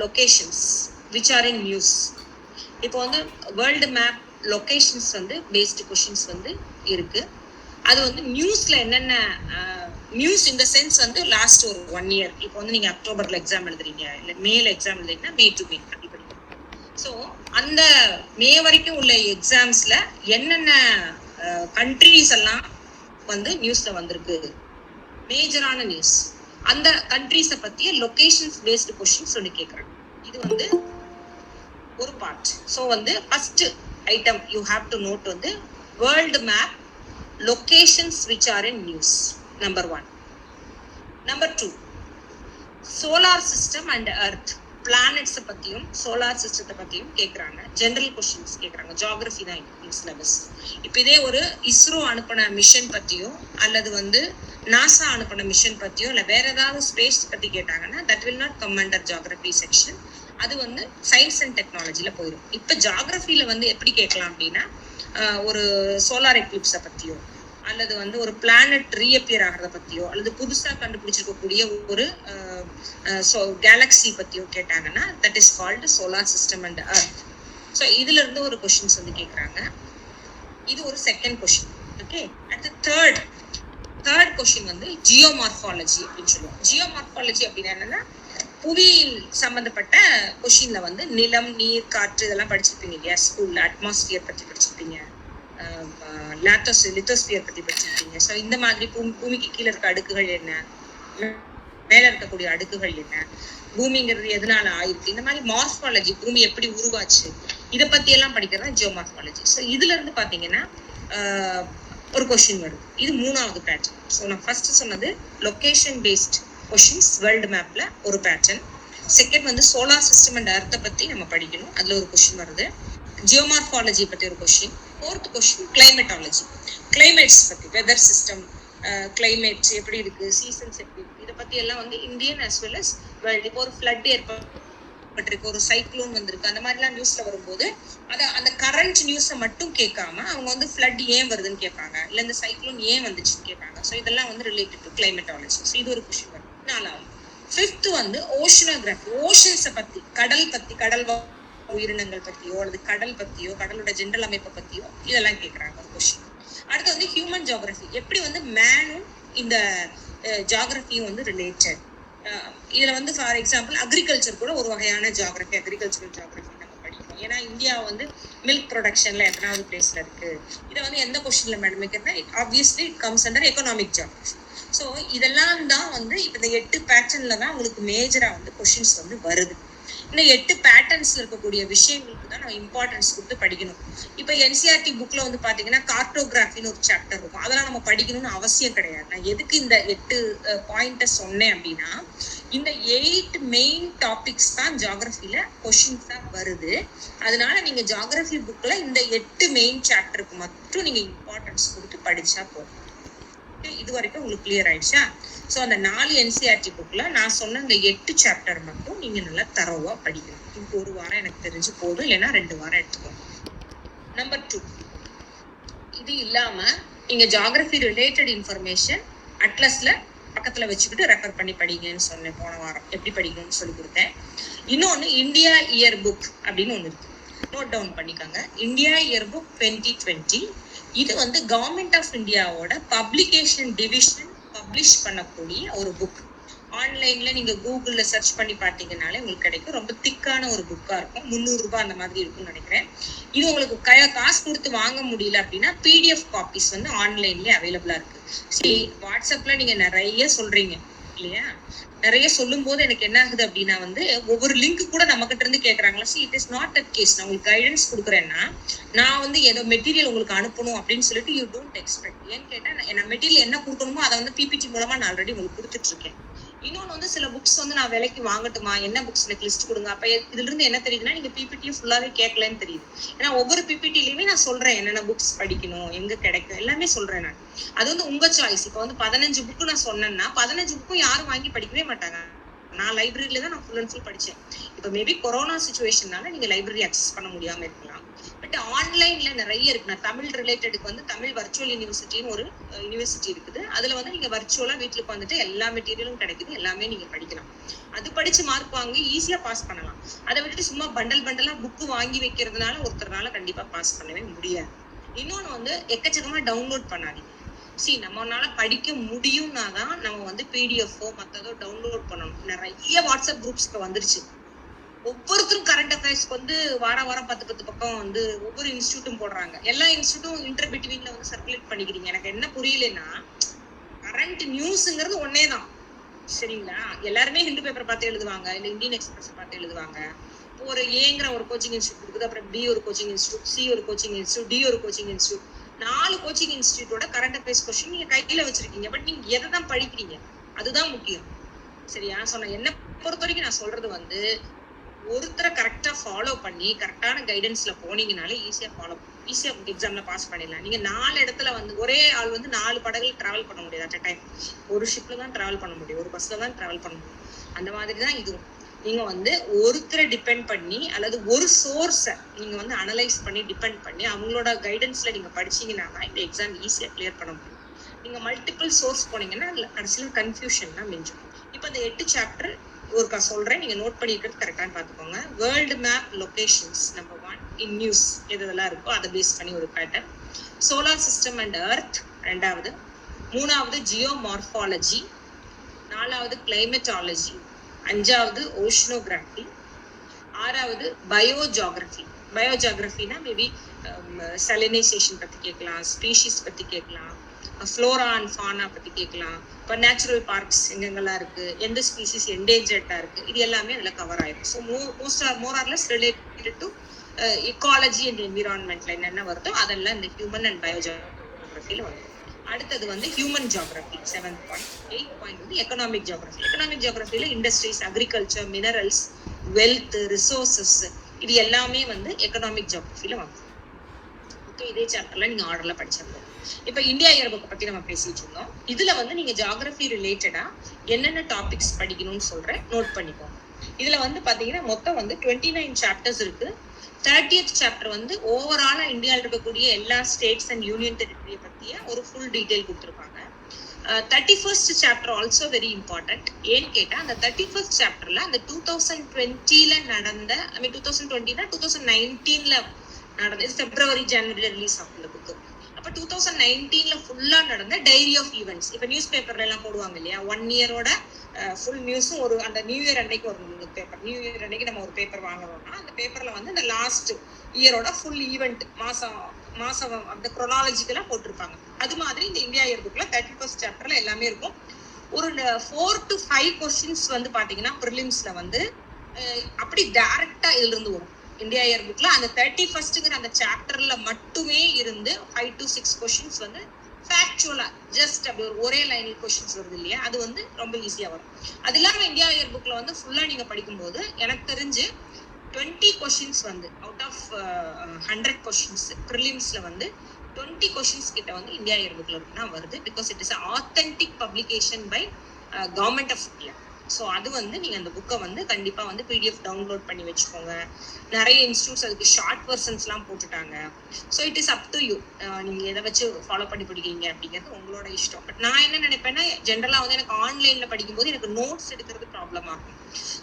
Locations which are in news. இப்போ வந்து world map locations வந்து பேஸ்டு கொஷின்ஸ் வந்து இருக்கு. அது வந்து நியூஸ்ல என்னென்ன நியூஸ் இந்த சென்ஸ் வந்து லாஸ்ட் ஒரு 1 year. இப்போ வந்து நீங்க அக்டோபர்ல எக்ஸாம் எழுதுறீங்க, இல்லை மேல எக்ஸாம் எழுதுறீங்கன்னா மே டு மே அப்படி படிக்கணும். ஸோ அந்த மே வரைக்கும் உள்ள எக்ஸாம்ஸ்ல என்னென்ன கண்ட்ரீஸ் எல்லாம் வந்து நியூஸ்ல வந்திருக்கு, மேஜரான நியூஸ், அந்த கண்ட்ரீஸை பத்திய லொகேஷன்ஸ் பேஸ்டு கொஸ்டின்ஸ் ஒன்று கேட்குறாங்க. இது வந்து ஒரு பார்ட். ஸோ வந்து first item you have to note வந்து world map locations which are in news, number 1. Number 2, solar system and earth, பிளானட்ஸை பற்றியும் சோலார் சிஸ்டத்தை பற்றியும் கேட்குறாங்க. ஜென்ரல் கொஸ்டின்ஸ் கேட்குறாங்க. ஜியாகிரஃபி தான் சிலபஸ். இப்போ இதே ஒரு இஸ்ரோ அனுப்பின மிஷன் பற்றியோ அல்லது வந்து நாசா அனுப்பின மிஷன் பற்றியோ இல்லை வேற ஏதாவது ஸ்பேஸ் பற்றி கேட்டாங்கன்னா that will not come under geography section. அது வந்து சயின்ஸ் அண்ட் டெக்னாலஜியில் போயிடும். இப்போ ஜியாகிரஃபியில் வந்து எப்படி கேட்கலாம் அப்படின்னா ஒரு சோலார் எக்லிப்ஸை பற்றியோ அல்லது வந்து ஒரு பிளானட் ரீஅப்பியர் ஆகிறத பற்றியோ அல்லது புதுசாக கண்டுபிடிச்சிருக்கக்கூடிய ஒரு கேலக்ஸி பற்றியோ கேட்டாங்கன்னா that is called solar system and earth. So இதுல இருந்து ஒரு கொஸ்டின்ஸ் வந்து கேட்குறாங்க. இது ஒரு செகண்ட் கொஸ்டின். ஓகே, அடுத்து தேர்ட் கொஸ்டின் வந்து ஜியோமார்ஃபாலஜி அப்படின்னு சொல்லுவோம். ஜியோமார்ஃபாலஜி அப்படின்னா என்னன்னா புவியியல் சம்பந்தப்பட்ட கொஸ்டின்ல வந்து நிலம், நீர், காற்று இதெல்லாம் படிச்சிருப்பீங்க இல்லையா ஸ்கூல்ல. அட்மாஸ்பியர் பற்றி படிச்சிருப்பீங்க, லித்தோஸ்பியர் பத்தி படிச்சிருக்கீங்க. ஸோ இந்த மாதிரி பூமிக்கு கீழே இருக்க அடுக்குகள் என்ன, மேல இருக்கக்கூடிய அடுக்குகள் என்ன, பூமிங்கிறது எதனால ஆயிருக்கு, இந்த மாதிரி மார்ஃபாலஜி, பூமி எப்படி உருவாச்சு, இதை பத்தி எல்லாம் படிக்கிறது தான் ஜியோமார்ஃபாலஜி. ஸோ இதுல இருந்து பாத்தீங்கன்னா ஒரு கொஸ்டின் வருது. இது 3வது பேட்டர்ன். ஸோ நான் ஃபர்ஸ்ட் சொன்னது லொகேஷன் பேஸ்ட் கொஸ்டின்ஸ் வேர்ல்டு மேப்ல ஒரு பேட்டர்ன். செகண்ட் வந்து சோலார் சிஸ்டம் அண்ட் எர்த்தை பத்தி நம்ம படிக்கணும், அதுல ஒரு கொஸ்டின் வருது. ஜியோமார்ஃபாலஜி பத்தி ஒரு question. Fourth question climatology, climates பத்தி, வெதர் சிஸ்டம், கிளைமேட் எப்படி இருக்கு, சீசன்ஸ் எப்படி இருக்கு, இதை பத்தி எல்லாம் வந்து Indian as well as world. இப்போ ஒரு ஃப்ளட் ஏற்பட்டிருக்கு, ஒரு சைக்ளோன் வந்திருக்கு, அந்த மாதிரிலாம் நியூஸ்ல வரும்போது அந்த கரண்ட் நியூஸை மட்டும் கேட்காம அவங்க வந்து ஃப்ளட் ஏன் வருதுன்னு கேட்பாங்க, இல்லை இந்த சைக்ளோன் ஏன் வந்துச்சுன்னு கேட்பாங்க. ஸோ இதெல்லாம் வந்து ரிலேட்டட் டு கிளைமேட்டாலஜி. ஸோ இது ஒரு கொஸ்டின் வரும். 4வது. 5th வந்து ஓஷனோகிராஃபி, ஓஷன்ஸை பத்தி, கடல் பத்தி, கடல் உயிரினங்கள் பத்தியோ அல்லது கடல் பத்தியோ கடலோட ஜென்ரல் அமைப்பை பத்தியோ இதெல்லாம் கேட்கறாங்க ஒரு கொஸ்டின். அடுத்து வந்து ஹியூமன் ஜியோகிரஃபி, எப்படி வந்து மேனும் இந்த ஜியோகிரஃபியும் வந்து ரிலேட்டட். இதுல வந்து ஃபார் எக்ஸாம்பிள் அக்ரிகல்ச்சர் கூட ஒரு வகையான ஜியோகிரஃபி, அக்ரிகல்ச்சரல் ஜியோகிரஃபி நம்ம படிக்கணும். ஏன்னா இந்தியா வந்து மில்க் ப்ரொடக்ஷன்ல எத்தனாவது பிளேஸ்ல இருக்கு. இதை வந்து எந்த கொஸ்டின்ல மேடம் கேட்கறேன், obviously it comes under economic geography. So இதெல்லாம் தான் வந்து இப்போ இந்த 8 பேட்டர்ன்ல தான் உங்களுக்கு மேஜரா வந்து கொஸ்டின்ஸ் வந்து வருது. இந்த 8 பேட்டர்ன்ஸ்ல இருக்கக்கூடிய விஷயங்களுக்கு தான் நம்ம இம்பார்ட்டன்ஸ் கொடுத்து படிக்கணும். இப்போ என்சிஆர்டி புக்ல வந்து பாத்தீங்கன்னா கார்டோகிராஃபின்னு ஒரு சாப்டர் இருக்கும். அதெல்லாம் நம்ம படிக்கணும்னு அவசியம் கிடையாது. நான் எதுக்கு இந்த 8 பாயிண்ட்டை சொன்னேன் அப்படின்னா இந்த 8 மெயின் டாபிக்ஸ் தான் ஜியோகிரஃபில கொஸ்டின்ஸா வருது. அதனால நீங்க ஜியோகிரஃபி புக்ல இந்த 8 மெயின் சாப்டருக்கு மட்டும் நீங்க இம்பார்ட்டன்ஸ் கொடுத்து படிச்சா போதும். இது வரைக்கும் உங்களுக்கு கிளியர் ஆயிடுச்சா? ஸோ அந்த 4 என்சிஆர்டி புக்ல நான் சொன்ன இந்த 8 சாப்டர் மட்டும் நீங்க நல்லா தரோவா படிக்கணும். இப்போ ஒரு வாரம் எனக்கு தெரிஞ்சு போதும், இல்லைன்னா 2 வாரம் எடுத்துக்கோங்க. நம்பர் 2, இது இல்லாம நீங்க ஜியோகிரஃபி ரிலேட்டட் இன்ஃபர்மேஷன் அட்லஸ்ல பக்கத்துல வச்சுக்கிட்டு ரெஃபர் பண்ணி படிங்கன்னு சொன்னேன் போன வாரம். எப்படி படிக்கணும்னு சொல்லி கொடுத்தேன். இன்னொன்னு இந்தியா இயர் புக் அப்படின்னு ஒண்ணு இருக்கு, நோட் டவுன் பண்ணிக்கோங்க. India year book 2020. இது வந்து கவர்மெண்ட் ஆஃப் இந்தியாவோட பப்ளிகேஷன் டிவிஷன் பப்ளிஷ் பண்ணக்கூடிய ஒரு புக். ஆன்லைன்ல நீங்க கூகுள்ல சர்ச் பண்ணி பார்த்தீங்கன்னாலே உங்களுக்கு கிடைக்கும். ரொம்ப திக்கான ஒரு புக்கா இருக்கும். 300 ரூபாய் அந்த மாதிரி இருக்கும்னு நினைக்கிறேன். இது உங்களுக்கு காசு கொடுத்து வாங்க முடியல அப்படின்னா பிடிஎஃப் காப்பீஸ் வந்து ஆன்லைன்லயே அவைலபிளா இருக்கு. சரி, வாட்ஸ்அப்ல நீங்க நிறைய சொல்றீங்க இல்லையா, நிறைய சொல்லும் போது எனக்கு என்ன ஆகுது அப்படின்னா வந்து ஒவ்வொரு லிங்க் கூட நம்ம கிட்ட இருந்து கேட்கறாங்களா. C, it is not that case. நான் உங்களுக்கு கைடன்ஸ் கொடுக்குறேன்னா நான் வந்து ஏதோ மெட்டீரியல் உங்களுக்கு அனுப்பணும் அப்படின்னு சொல்லிட்டு யூ டோன்ட் எக்ஸ்பெக்ட். ஏன்னு கேட்டா நான் மெட்டீரியல் என்ன கொடுக்கணுமோ அதை வந்து பிபிடி மூலமா நான் ஆல்ரெடி உங்களுக்கு கொடுத்துட்டு இருக்கேன். இன்னொன்னு வந்து சில புக்ஸ் வந்து நான் விலைக்கு வாங்கட்டுமா, என்ன புக்ஸ் எனக்கு லிஸ்ட் கொடுங்க. அப்ப இதுல இருந்து என்ன தெரியுதுன்னா நீங்க பிபிடியும் ஃபுல்லாவே கேட்கலன்னு தெரியுது. ஏன்னா ஒவ்வொரு பிபிடிலயுமே நான் சொல்றேன் என்னென்ன புக்ஸ் படிக்கணும், எங்க கிடைக்கும், எல்லாமே சொல்றேன் நான். அது வந்து உங்க சாய்ஸ். இப்ப வந்து 15 புக்கு நான் சொன்னேன்னா 15 புக்கும் யாரும் வாங்கி படிக்கவே மாட்டாங்க. நான் லைப்ரரியில தான் நான் ஃபுல் அண்ட் ஃபுல் படிச்சேன். இப்போ மேபி கொரோனா சுச்சுவேஷன்னால நீங்க லைப்ரரி அக்சஸ் பண்ண முடியாம இருக்கலாம். பட் ஆன்லைன்ல நிறைய இருக்கு. நான் தமிழ் ரிலேட்டடுக்கு வந்து தமிழ் வர்ச்சுவல் யூனிவர்சிட்டின்னு ஒரு யூனிவர்சிட்டி இருக்குது. அதுல வந்து நீங்க வர்ச்சுவலா வீட்டுக்கு வந்துட்டு எல்லா மெட்டீரியலும் கிடைக்குது, எல்லாமே நீங்க படிக்கலாம். அது படிச்சு மார்க் வாங்கி ஈஸியா பாஸ் பண்ணலாம். அதை விட்டுட்டு சும்மா பண்டலா புக்கு வாங்கி வைக்கிறதுனால ஒருத்தர்னால கண்டிப்பா பாஸ் பண்ணவே முடியாது. இன்னொன்னு வந்து எக்கச்சக்கமா டவுன்லோட் பண்ணாதீங்க. நம்மளால படிக்க முடியும்னா தான் நம்ம வந்து பிடிஎஃப்ஓ மத்ததோ டவுன்லோட் பண்ணணும். நிறைய வாட்ஸ்அப் குரூப்ஸ்க்கு வந்துருச்சு. ஒவ்வொருத்தரும் கரண்ட் அஃபேர்ஸ்க்கு வந்து வாரம் 10 பக்கம் வந்து ஒவ்வொரு இன்ஸ்டியூட்டும் போடுறாங்க. எல்லா இன்ஸ்டியூட்டும் இன்டர் பிட்வீன்ல வந்து சர்க்குலேட் பண்ணிக்கிறீங்க. எனக்கு என்ன புரியலன்னா, கரண்ட் நியூஸ்ங்கிறது ஒன்னே தான், சரிங்களா? எல்லாருமே ஹிந்து பேப்பர் பார்த்து எழுதுவாங்க, இல்ல இந்தியன் எக்ஸ்பிரஸ் பார்த்து எழுதுவாங்க. ஒரு ஏங்கிற ஒரு கோச்சிங் இன்ஸ்டியூட் இருக்குது, அப்புறம் பி ஒரு கோச்சிங் இன்ஸ்டியூட், சி ஒரு கோச்சிங் இன்ஸ்டியூட், டி ஒரு கோச்சிங் இன்ஸ்டியூட். 4 கோச்சிங் இன்ஸ்டியூட்டோட கரண்ட் அஃபேர்ஸ் கொஸ்டின் நீங்க கையில வச்சிருக்கீங்க. பட் நீங்க எதை தான் படிக்கிறீங்க, அதுதான் முக்கியம், சரியா? என்ன பொறுத்த வரைக்கும் நான் சொல்றது வந்து, ஒருத்தரை கரெக்டா ஃபாலோ பண்ணி கரெக்டான கைடன்ஸ்ல போனீங்கனாலே ஈஸியா எக்ஸாம்ல பாஸ் பண்ணிடலாம். நீங்க 4 இடத்துல வந்து ஒரே ஆள் வந்து 4 படகுல டிராவல் பண்ண முடியாது அட் அ டைம். ஒரு ஷிப்ல தான் டிராவல் பண்ண முடியும், ஒரு பஸ்ல தான் டிராவல் பண்ண முடியும். அந்த மாதிரி தான் இதுவும். நீங்க வந்து ஒருத்தரை டிபெண்ட் பண்ணி அல்லது ஒரு சோர்ஸை நீங்க வந்து அனலைஸ் பண்ணி டிபெண்ட் பண்ணி அவங்களோட கைடன்ஸ்ல நீங்க படிச்சீங்கன்னா இந்த எக்ஸாம் ஈஸியா கிளியர் பண்ண முடியும். நீங்க மல்டிபிள் சோர்ஸ் போனீங்கன்னா கடைசியில் கன்ஃபியூஷன் தான் மிஞ்சும். இப்போ இந்த 8 சாப்டர் ஒருக்கா சொல்றேன், நீங்க நோட் பண்ணிக்கிறது கரெக்டானு பாத்துக்கோங்க. World map locations number 1 in news எதெல்லாம் இருக்கோ அதை பேஸ் பண்ணி ஒரு pattern. Solar system and earth 2வது. 3வது ஜியோமார்பாலஜி. 4வது கிளைமேட்டாலஜி. 5வது ஓஷனோகிராஃபி. 6வது பயோஜியோகிராஃபி. பயோஜியோகிராஃபினா மேபி சலினைசேஷன் பத்தி கேட்கலாம், ஸ்பீஷிஸ் பத்தி கேட்கலாம், ஃப்ளோரா அண்ட் ஃபானா பத்தி கேட்கலாம். இப்போ நேச்சுரல் பார்க்ஸ் எங்கெங்கெல்லாம் இருக்கு, எந்த ஸ்பீசிஸ் என்டேஞ்சர்டா இருக்கு, இது எல்லாமே அதுல கவர் ஆயிடும். So more or less related to ecology and என்விரான்மெண்ட்ல என்னென்ன வருதோ அதெல்லாம் இந்த ஹியூமன் அண்ட் பயோஜியோகிராஃபில வரும். அடுத்தது வந்து human geography 7th point. 8th point வந்து எக்கனாமிக் ஜியோகிராஃபி. எக்கனாமிக் ஜியோகிராஃபில industries, agriculture, minerals, wealth, resources, இது எல்லாமே வந்து எக்கனாமிக் ஜியோகிராஃபில வரும். இதே சாப்டர்ல நீங்க ஆர்டர்ல படிச்சிருக்கோம். இப்ப இந்தியா இயர் புக் பத்தி நம்ம பேசிட்டு இருந்தோம். இதுல வந்து நீங்க ஜியோகிராஃபி ரிலேட்டடா என்னென்ன டாபிக்ஸ் படிக்கணும்னு சொல்றேன், நோட் பண்ணிக்கோங்க. இதுல வந்து பாத்தீங்கன்னா மொத்தம் வந்து 29 சாப்டர்ஸ் இருக்கு. 30th சாப்டர் வந்து ஓவராலா இந்தியாவில் இருக்கக்கூடிய எல்லா ஸ்டேட்ஸ் அண்ட் யூனியன் டெரிட்டரியை பத்திய ஒரு ஃபுல் டீடைல் கொடுத்துருப்பாங்க. 31st chapter also very important. ஏன்னு கேட்டா அந்த 31st சாப்டர்ல அந்த 2020ல நடந்த 2019ல நடந்த பிப்ரவரி ஜனவரில ரிலீஸ் ஆகும் இந்த புக்கு. அப்ப 2019ல ஃபுல்லா நடந்த டைரி ஆஃப் ஈவெண்ட்ஸ். இப்ப நியூஸ் பேப்பர்ல எல்லாம் போடுவாங்க இல்லையா, 1 இயரோட ஃபுல் நியூஸும் ஒரு அந்த நியூ இயர் அன்னைக்கு ஒரு பேப்பர். நியூ இயர் அன்னைக்கு நம்ம ஒரு பேப்பர் வாங்குறோம்னா அந்த பேப்பர்ல வந்து இந்த லாஸ்ட் இயரோட ஃபுல் ஈவெண்ட் மாசம் அந்த குரோனாலஜிக்கலா போட்டிருப்பாங்க. அது மாதிரி இந்த இந்தியா இயர் புக்ல 31st சாப்டர்ல எல்லாமே இருக்கும். ஒரு 4 to 5 கொஸ்டின்ஸ் வந்து பாத்தீங்கன்னா ப்ரிலிம்ஸ்ல வந்து அப்படி டைரக்டா இதுல இருந்து வரும். இந்தியா இயர் புக்ல அந்த 31st அந்த சாப்டர்ல மட்டுமே இருந்து 5 to 6 கொஸ்டின்ஸ் வந்து ஃபேக்சுவலா ஜஸ்ட் அப்படி ஒரே லைன் கொஸ்டின்ஸ் வருது இல்லையா, அது வந்து ரொம்ப ஈஸியா வரும். அது இல்லாம இந்தியா இயர் புக்ல வந்து ஃபுல்லா நீங்க படிக்கும்போது எனக்கு தெரிஞ்சு 20 கொஸ்டின்ஸ் வந்து அவுட் ஆஃப் 100 கொஸ்டின்ஸ் ப்ரிலிம்ஸ்ல வந்து 20 கொஸ்டின்ஸ் கிட்ட வந்து இந்தியா இயர் புக்ல இருக்குன்னா வருது. Because it is authentic publication by government of India. So அது வந்து நீங்க அந்த புக்கை வந்து கண்டிப்பா வந்து பிடிஎஃப் டவுன்லோட் பண்ணி வச்சுக்கோங்க. நிறைய இன்ஸ்டியூட்ஸ் அதுக்கு ஷார்ட் வெர்ஷன்ஸ் எல்லாம் போட்டுட்டாங்க. So it is up to you, நீங்க எதை வச்சு ஃபாலோ பண்ணி படிக்கிறீங்க அப்படிங்கிறது உங்களோட இஷ்டம். பட் நான் என்ன நினைப்பேன்னா, ஜென்ரலா வந்து எனக்கு ஆன்லைன்ல படிக்கும்போது எனக்கு நோட்ஸ் எடுக்கிறது ப்ராப்ளம் ஆகும்.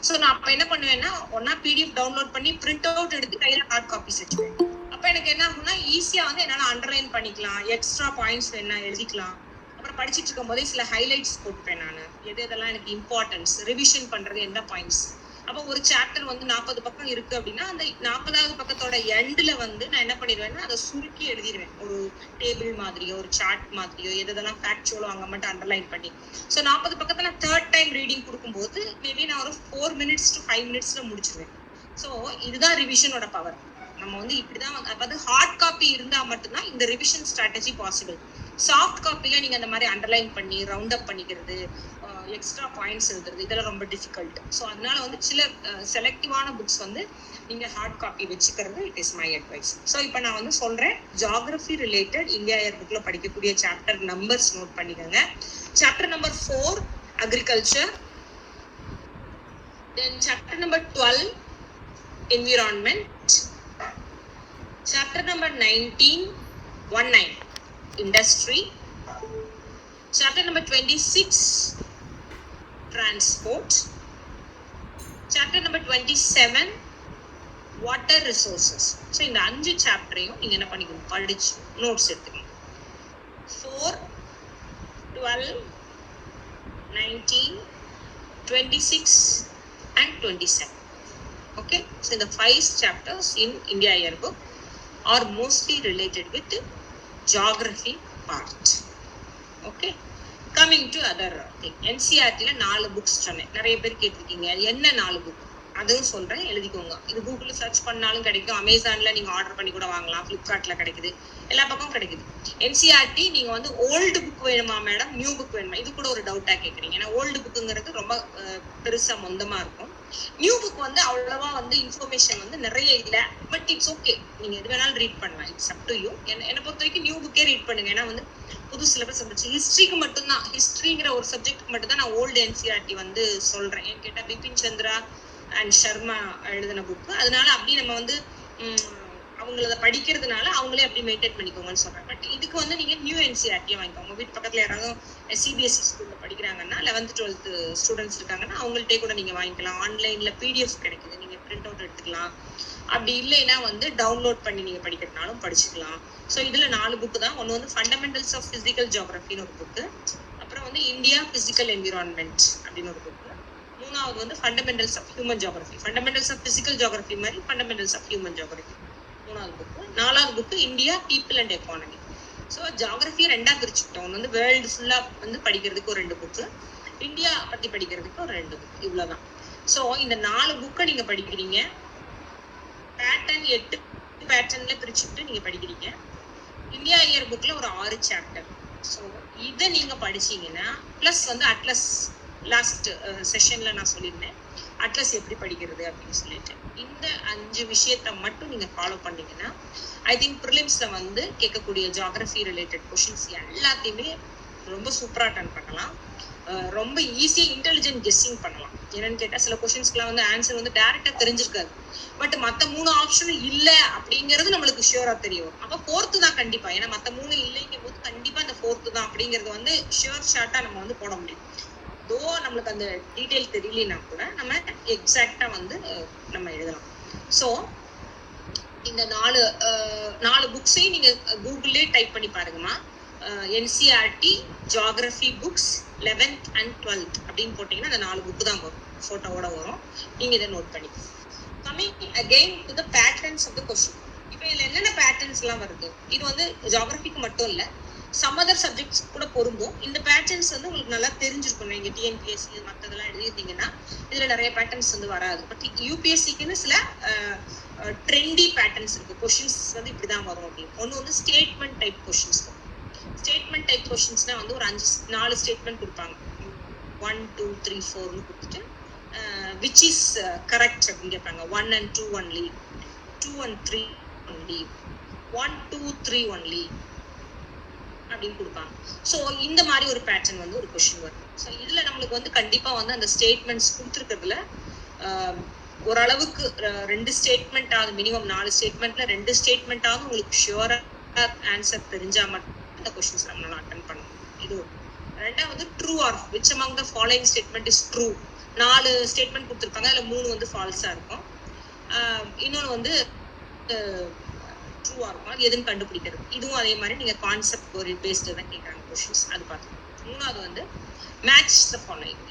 ஸோ நான் அப்ப என்ன பண்ணுவேன்னா, ஒன்னா பிடிஎஃப் டவுன்லோட் பண்ணி பிரிண்ட் அவுட் எடுத்து கையில ஹார்ட் காப்பீஸ் வச்சுக்குவேன். அப்ப எனக்கு என்ன ஆகும்னா, ஈஸியா வந்து என்னால அண்டர்லைன் பண்ணிக்கலாம், எக்ஸ்ட்ரா பாயிண்ட்ஸ் வேணா எழுதிக்கலாம். அப்புறம் படிச்சுட்டு இருக்கும் போதே சில ஹைலைட்ஸ் போட்டுப்பேன் நான், எதெல்லாம் எனக்கு இம்பார்ட்டன்ஸ், ரிவிஷன் பண்றது எந்த பாயிண்ட்ஸ். அப்போ ஒரு சாப்டர் வந்து 40 பக்கம் இருக்கு அப்படின்னா அந்த 40வது பக்கத்தோட எண்ட்ல வந்து நான் என்ன பண்ணிடுவேன்னா அதை சுருக்கி எழுதிடுவேன். ஒரு டேபிள் மாதிரியோ ஒரு சார்ட் மாதிரியோ எதெல்லாம் ஃபேக்சுவலோ அங்கே மட்டும் அண்டர்லைன் பண்ணி. ஸோ 40 பக்கத்தை நான் 3rd டைம் ரீடிங் கொடுக்கும்போது மேபி நான் ஒரு 4 minutes to 5 minutes முடிச்சிருவேன். ஸோ இதுதான் ரிவிஷனோட பவர். நம்ம வந்து இப்படிதான், அதாவது ஹார்ட் காப்பி இருந்தா மட்டும்தான் இந்த ரிவிஷன் ஸ்ட்ராட்டஜி பாசிபிள். சாஃப்ட் காப்பில நீங்க அந்த மாதிரி அண்டர்லைன் பண்ணி ரவுண்ட் அப் பண்ணிக்கிறது, எக்ஸ்ட்ரா பாயிண்ட்ஸ் எழுதுறது, இதெல்லாம் ரொம்ப டிஃபிகல்ட். ஸோ அதனால வந்து சில செலக்டிவான புக்ஸ் வந்து நீங்க ஹார்ட் காப்பி வச்சுக்கிறது it is my advice. So இப்போ நான் வந்து சொல்றேன், ஜியோகிராஃபி ரிலேட்டட் இந்தியா இயர் புக்ல படிக்கக்கூடிய சாப்டர் நம்பர்ஸ் நோட் பண்ணிக்கோங்க. Chapter number 4 agriculture, Then chapter number 12, environment. Chapter number 19, industry. Chapter number 26, transport. Chapter number 27, water resources. So இந்த 5 சாப்டரையும் நீங்க என்ன பண்ணிக்கணும், படிச்சு நோட்ஸ் எடுத்துக்கணும். 4, 12, 19, 26 and 27. Okay, so the 5 chapters in India Yearbook are mostly related with geography part. Okay, coming to other thing, NCERT ல 4 books சொன்னேன். நிறைய பேர் கேட்டிருக்கீங்க என்ன 4 book, அதுவும் சொல்றேன், எழுதிக்கோங்க. இது கூகுள்ல சர்ச் பண்ணாலும் கிடைக்கும், அமேசான்ல நீங்க ஆர்டர் பண்ணி கூட வாங்கலாம், பிளிப்கார்ட்ல கிடைக்குது, எல்லா பக்கமும் கிடைக்குது. NCERT நீங்க வந்து ஓல்டு புக் வேணுமா மேடம், நியூ புக் வேணுமா, இது கூட ஒரு டவுட்டா கேக்குறீங்க. ஏன்னா ஓல்டு புக்குங்கிறது ரொம்ப பெருசா மொந்தமா இருக்கும். நியூ புக் வந்து அவ்வளவா வந்து இன்ஃபர்மேஷன் வந்து நிறைய இல்ல, பட் இட்ஸ் ஓகே, நீங்க எது வேணாலும் ரீட் பண்ணலாம், இட்ஸ் அப் டு யூ. என்னை பொறுத்த வரைக்கும் நியூ புக்கே ரீட் பண்ணுங்க. ஏன்னா வந்து புது சிலபஸ் வந்துச்சு. ஹிஸ்டரிக்கு மட்டும்தான், ஹிஸ்டரிங்கிற ஒரு சப்ஜெக்ட் மட்டும் தான் நான் ஓல்டு NCERT வந்து சொல்றேன். ஏன்னு கேட்டா பிபின் சந்திரா அண்ட் சர்மா எழுதின புக்கு, அதனால அப்படி நம்ம வந்து அவங்கள படிக்கிறதுனால அவங்களே அப்படி மெயின்டைன் பண்ணிக்கோங்கன்னு சொல்றேன். பட் இதுக்கு வந்து நீங்க நியூ NCERT வாங்கிக்கோங்க. உங்க வீட்டு பக்கத்துல யாராவது CBSE ஸ்கூல்ல படிக்கிறாங்கன்னா, 11th 12th ஸ்டூடெண்ட்ஸ் இருக்காங்கன்னா அவங்கள்ட்டே கூட நீங்க வாங்கிக்கலாம். ஆன்லைன்ல PDF கிடைக்குது, நீங்க பிரிண்ட் அவுட் எடுத்துக்கலாம். அப்படி இல்லைன்னா வந்து டவுன்லோட் பண்ணி நீங்க படிக்கிறதுனாலும் படிச்சுக்கலாம். ஸோ இதுல 4 புக்கு தான். ஒன்று வந்து ஃபண்டமெண்டல்ஸ் ஆஃப் பிசிக்கல் ஜியோகிராஃபின்னு ஒரு புக்கு, அப்புறம் வந்து இந்தியா பிசிக்கல் என்விரான்மெண்ட் அப்படின்னு ஒரு புக்கு, மூணாவது வந்து fundamentals of human geography. Fundamentals of physical geography மாதிரி ஃபண்டமெண்டல்ஸ் ஆஃப் ஹியூமன் ஜியோகிராஃபி மூணாவது புக்கு. 4வது book India people and economy. So ஜியோகிராஃபியை 2ஆக பிரிச்சுக்கிட்டோம். ஒன்று வந்து வேர்ல்டு ஃபுல்லா வந்து படிக்கிறதுக்கு ஒரு 2 புக்கு, இந்தியா பத்தி படிக்கிறதுக்கு ஒரு 2 புக்கு, இவ்வளவுதான். ஸோ இந்த 4 புக்கை நீங்க படிக்கிறீங்க. பேட்டர்ன் 8 பேட்டர்ன்ல பிரிச்சுட்டு நீங்க படிக்கிறீங்க. இந்தியா இயர் புக்ல ஒரு 6 சாப்டர். ஸோ இதை நீங்க படிச்சீங்கன்னா பிளஸ் வந்து அட்லஸ், லாஸ்ட் செஷன்ல நான் சொல்லியிருந்தேன் அட்லஸ் எப்படி படிக்கிறது அப்படின்னு சொல்லிட்டு, இந்த 5 விஷயத்த மட்டும் நீங்க ஃபாலோ பண்ணீங்கன்னா ஐ திங்க் ப்ரிலிம்ஸ்ல வந்து கேட்கக்கூடிய ஜியோகிராஃபி ரிலேட்டட் கொஷின்ஸ் எல்லாத்தையுமே ரொம்ப சூப்பரா அட்டெண்ட் பண்ணலாம். ரொம்ப ஈஸியா இன்டெலிஜென்ட் கெஸ்ஸிங் பண்ணலாம். என்னன்னு கேட்டா சில கொஸ்டின்ஸ்க்குலாம் வந்து ஆன்சர் வந்து டைரக்டா தெரிஞ்சிருக்காது, பட் மத்த 3 ஆப்ஷனும் இல்ல அப்படிங்கிறது நம்மளுக்கு ஷியூரா தெரியும். அப்ப 4th தான் கண்டிப்பா, ஏன்னா மத்த 3 இல்லைங்கும் போது கண்டிப்பா இந்த 4th தான் அப்படிங்கறது வந்து ஷியூர் ஷார்ட்டா நம்ம வந்து போட முடியும். தோ நம்மளுக்கு அந்த டீடைல் தெரியலனா கூட நம்ம எக்ஸாக்டா வந்து நம்ம எழுதலாம். ஸோ இந்த 4 புக்ஸையும் நீங்க கூகுள்லயே டைப் பண்ணி பாருங்கம்மா. NCERT geography books 11th and 12th அப்படின்னு போட்டீங்கன்னா அந்த 4 புக்கு தான் வரும், போட்டோவோட வரும். நீங்க இதை நோட் பண்ணி. Coming again to the patterns of the question. இப்போ இதுல என்னென்ன பேட்டர்ன்ஸ் எல்லாம் வருது, இது வந்து ஜியோகிராஃபிக்கு மட்டும் இல்ல, சம் அதர் சப்ஜெக்ட்ஸ் கூட பொருந்தும். இந்த பேட்டர்ன்ஸ் வந்து உங்களுக்கு நல்லா தெரிஞ்சிருக்கணும். நீங்க TNPSC மற்றதெல்லாம் எழுதிருந்தீங்கன்னா இதுல நிறைய பேட்டர்ன்ஸ் வந்து வராது. பட் UPSCக்குன்னு சில ட்ரெண்டி பேட்டர்ன்ஸ் இருக்கு. கொஸ்டின்ஸ் வந்து இப்படிதான் வரும் அப்படின்னு. ஒன்று வந்து statement type questions. Statement type கொஸ்டின்ஸ்னா வந்து ஒரு 4 ஸ்டேட்மெண்ட் கொடுப்பாங்க. 1 2 3 4ன்னு கொடுத்துட்டு விச் இஸ் கரெக்ட் அப்படின்னு கேட்பாங்க. 1 and 2 only, 2 and 3 only, 1 2 3 only அப்படின்னு கொடுப்பாங்க. ஸோ இந்த மாதிரி ஒரு பேட்டர்ன் வந்து ஒரு கொஸ்டின் வரும். ஸோ இதுல நம்மளுக்கு வந்து கண்டிப்பா வந்து அந்த ஸ்டேட்மெண்ட்ஸ் கொடுத்துருக்கிறதுல ஓரளவுக்கு 2 ஸ்டேட்மெண்ட் ஆகுது, மினிமம் 4 ஸ்டேட்மெண்ட்ல 2 ஸ்டேட்மெண்ட் ஆகும் உங்களுக்கு ஷியூரா ஆன்சர் தெரிஞ்சா மட்டும் இந்த கொஸ்டின்ஸ் நம்மளால அட்டெண்ட் பண்ண முடியும். இது ரெண்டாவது true R which among the following statement is true. 4 statement கொடுத்துருப்பாங்க, அதுல 3 வந்து ஃபால்ஸா இருக்கும், இன்னொன்று வந்து ட்ரூவா இருக்கும். அது எதுன்னு கண்டுபிடிக்கிறது. இதுவும் அதே மாதிரி நீங்க கான்செப்ட் ஒரு பேஸ்டு தான் கேட்கறாங்க கொஸ்டின்ஸ், அது பார்த்துக்கணும். 3வது வந்து மேட்ச் த ஃபாலோயிங்.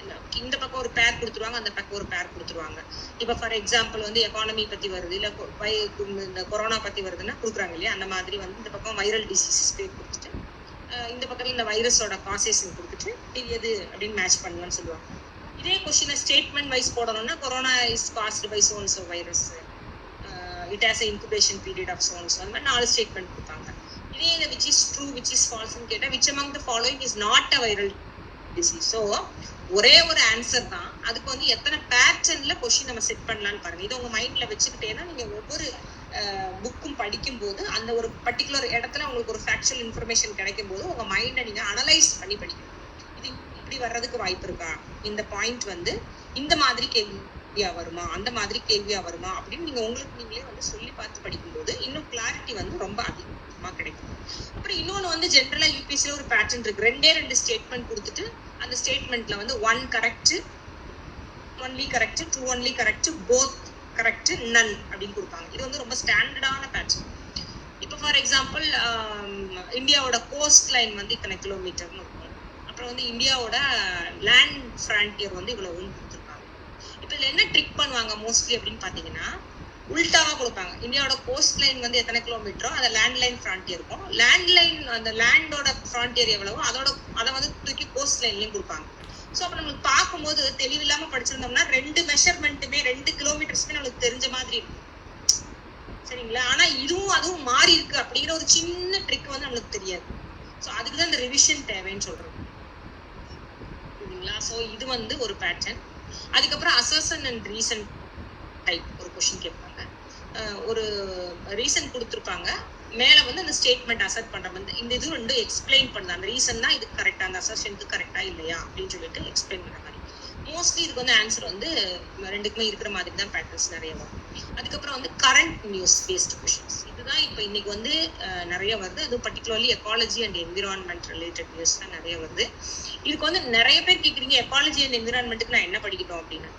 இந்த பக்கம் ஒரு பேர் கொடுத்துருவாங்க, அந்த பக்கம் ஒரு பேர் கொடுத்துருவாங்க. இப்போ ஃபார் எக்ஸாம்பிள் வந்து எக்கானமி பத்தி வருது, இல்ல இந்த கொரோனா பத்தி வருதுன்னா கொடுக்குறாங்க இல்லையா, அந்த மாதிரி வந்து இந்த பக்கம் வைரல் டிசீசஸ் பேர் கொடுத்துட்டு இந்த பக்கத்துல இந்த வைரஸோட காசேஷன் கொடுத்துட்டு இது எது அப்படின்னு மேட்ச் பண்ணுங்கன்னு சொல்லுவாங்க. இதே கொஸ்டினை ஸ்டேட்மெண்ட் வைஸ் போடணும்னா corona is caused by so and so virus, it has a incubation period of so and so, அந்த மாதிரி 4 ஸ்டேட்மெண்ட் கொடுப்பாங்க. இதே இந்த which is true which is false ன்னு கேட்டா which among the following is not a viral disease. So ஒரே ஒரு answer தான், அதுக்கு வந்து எத்தனை பேட்டர்ன்ல கொஸ்டின் நம்ம செட் பண்ணலான்னு பாருங்க. இதை உங்க மைண்ட்ல வச்சுக்கிட்டேன்னா நீங்க ஒவ்வொரு புக்கும் படிக்கும் போது அந்த ஒரு பர்டிகுலர் இடத்துல உங்களுக்கு ஒரு ஃபேக்சுவல் இன்ஃபர்மேஷன் கிடைக்கும் போது உங்க மைண்டை நீங்க அனலைஸ் பண்ணி படிக்கணும். இது இப்படி வர்றதுக்கு வாய்ப்பு இருக்கா, இந்த பாயிண்ட் வந்து இந்த மாதிரி வருமா, அந்த மாதிரி கேள்வியா வருமா அப்படின்னு நீங்க உங்களுக்கு நீங்களே வந்து சொல்லி பார்த்து படிக்கும்போது இன்னும் கிளாரிட்டி வந்து ரொம்ப அதிகமா கிடைக்கும். அப்புறம் இன்னொன்னு வந்து ஜென்ரலா யூபிஎஸ்சில ஒரு பேட்டர்ன் இருக்கு. 2 ஸ்டேட்மெண்ட் கொடுத்துட்டு அந்த ஸ்டேட்மெண்ட்ல வந்து 1 correct, only correct, 2 only correct, both correct, none அப்படின்னு கொடுப்பாங்க. இது வந்து ரொம்ப ஸ்டாண்டர்டான பேட்டர்ன். இப்போ ஃபார் எக்ஸாம்பிள் இந்தியாவோட கோஸ்ட் லைன் வந்து இத்தனை கிலோமீட்டர்னு இருக்கும். அப்புறம் வந்து இந்தியாவோட லேண்ட் ஃப்ரான்டியர் வந்து இவ்வளவுன்னு கொடுத்துருப்பாங்க. இப்போ இதுல என்ன ட்ரிக் பண்ணுவாங்க மோஸ்ட்லி அப்படின்னு பாத்தீங்கன்னா, உல்டாவா கொடுப்பாங்க. இந்தியாவோட கோஸ்ட் லைன் வந்து எத்தனை கிலோமீட்டரோ அதை லேண்ட் லைன் ஃப்ரான்டியர் இருக்கும். லேண்ட் லைன் அந்த லேண்டோட ஃப்ரான்டியர் எவ்வளவோ அதை வந்து தூக்கி கோஸ்ட் லைன்லயும் கொடுப்பாங்க. ஸோ அப்போ நம்மளுக்கு பார்க்கும்போது தெளிவில்லாம படிச்சிருந்தோம்னா 2 மெஷர்மெண்ட்டுமே 2 கிலோமீட்டர்ஸ்மே நம்மளுக்கு தெரிஞ்ச மாதிரி இருக்கும். சரிங்களா? ஆனா இதுவும் அதுவும் மாறி இருக்கு அப்படிங்கிற ஒரு சின்ன ட்ரிக் வந்து நம்மளுக்கு தெரியாது. ஸோ அதுக்குதான் இந்த ரிவிஷன் தேவைன்னு சொல்றோம். சரிங்களா? ஸோ இது வந்து ஒரு பேட்டர்ன். அதுக்கப்புறம் அசர்ஷன் அண்ட் ரீசன் டைப் ஒரு கொஸ்டின் கேட்பாங்க. ஒரு ரீசன் கொடுத்துருப்பாங்க, மேல வந்து அந்த ஸ்டேட்மெண்ட் அசர்ட் பண்ற மாதிரி இந்த இது ரெண்டும் எக்ஸ்பிளைன் பண்ணுது. அந்த ரீசன் தான் இது கரெக்டா, அந்த அசர்ஷனுக்கு கரெக்டா இல்லையா அப்படின்னு சொல்லிட்டு எக்ஸ்பிளைன் பண்ற மாதிரி. மோஸ்ட்லி இதுக்கு வந்து ஆன்சர் வந்து 2க்குமே இருக்கிற மாதிரி தான் பேட்டர்ன்ஸ் நிறைய வரும். அதுக்கப்புறம் வந்து கரண்ட் நியூஸ் பேஸ்ட் கொஸ்டின்ஸ், இதுதான் இப்போ இன்னைக்கு வந்து நிறைய வருது. அது particularly ecology and environment related news தான் நிறைய வருது. இதுக்கு வந்து நிறைய பேர் கேட்குறீங்க, எக்காலஜி அண்ட் என்விரான்மெண்ட்டுக்கு நான் என்ன படிக்கணும் அப்படின்னு.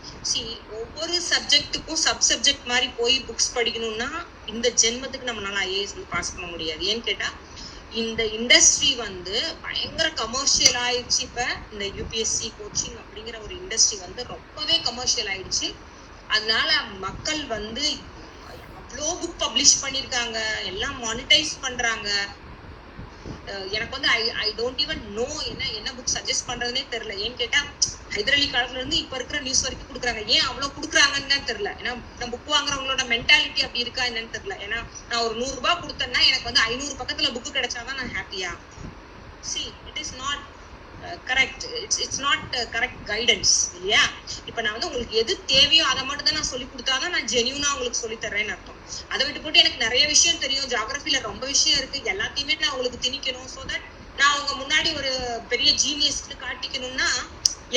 ஒவ்வொரு சப்ஜெக்ட்டுக்கும் சப்ஜெக்ட் மாதிரி போய் புக்ஸ் படிக்கணும்னா இந்த ஜென்மத்துக்கு நம்மளால ஐஏஎஸ் வந்து பாஸ் பண்ண முடியாது. ஏன்னு கேட்டா இந்த இண்டஸ்ட்ரி வந்து பயங்கர கமர்ஷியல் ஆயிடுச்சு. இப்ப இந்த யூபிஎஸ்சி கோச்சிங் அப்படிங்கிற ஒரு இண்டஸ்ட்ரி வந்து ரொம்பவே கமர்ஷியல் ஆயிடுச்சு. அதனால மக்கள் வந்து அவ்வளோ புக் பப்ளிஷ் பண்ணிருக்காங்க, எல்லாம் மானிட்டைஸ் பண்றாங்க. எனக்கு வந்து ஐ டோன்ட் ஈவன் நோ என்ன புக் சஜஸ்ட் பண்றதுனே தெரியல. ஏன்னு கேட்டா ஹைதர் அலி காலத்துல இருந்து இப்ப இருக்கிற நியூஸ் வரைக்கும் கொடுக்குறாங்க. ஏன் அவ்வளவு கொடுக்குறாங்கன்னு தெரியல. ஏன்னா நம்ம புக் வாங்குறவங்களோட மென்டாலிட்டி அப்படி இருக்கா என்னன்னு தெரியல. ஏன்னா நான் ஒரு 100 ரூபாய் கொடுத்தேன்னா எனக்கு வந்து 500 பக்கத்துல புக்கு கிடைச்சாதான் நான் ஹாப்பியா? It is not correct. It's not correct guidance இல்லையா? இப்ப நான் வந்து உங்களுக்கு எது தேவையோ அதை மட்டும் தான் நான் சொல்லி கொடுத்தாதான் நான் ஜெனியூனா உங்களுக்கு சொல்லி தர்றேன்னு அர்த்தம். அதை விட்டு போட்டு எனக்கு நிறைய விஷயம் தெரியும், ஜியோகிராஃபில ரொம்ப விஷயம் இருக்கு, எல்லாத்தையுமே நான் உங்களுக்கு திணிக்கணும் சோ தட் நான் உங்க முன்னாடி ஒரு பெரிய ஜீனியஸ்க்கு காட்டிக்கணும்னா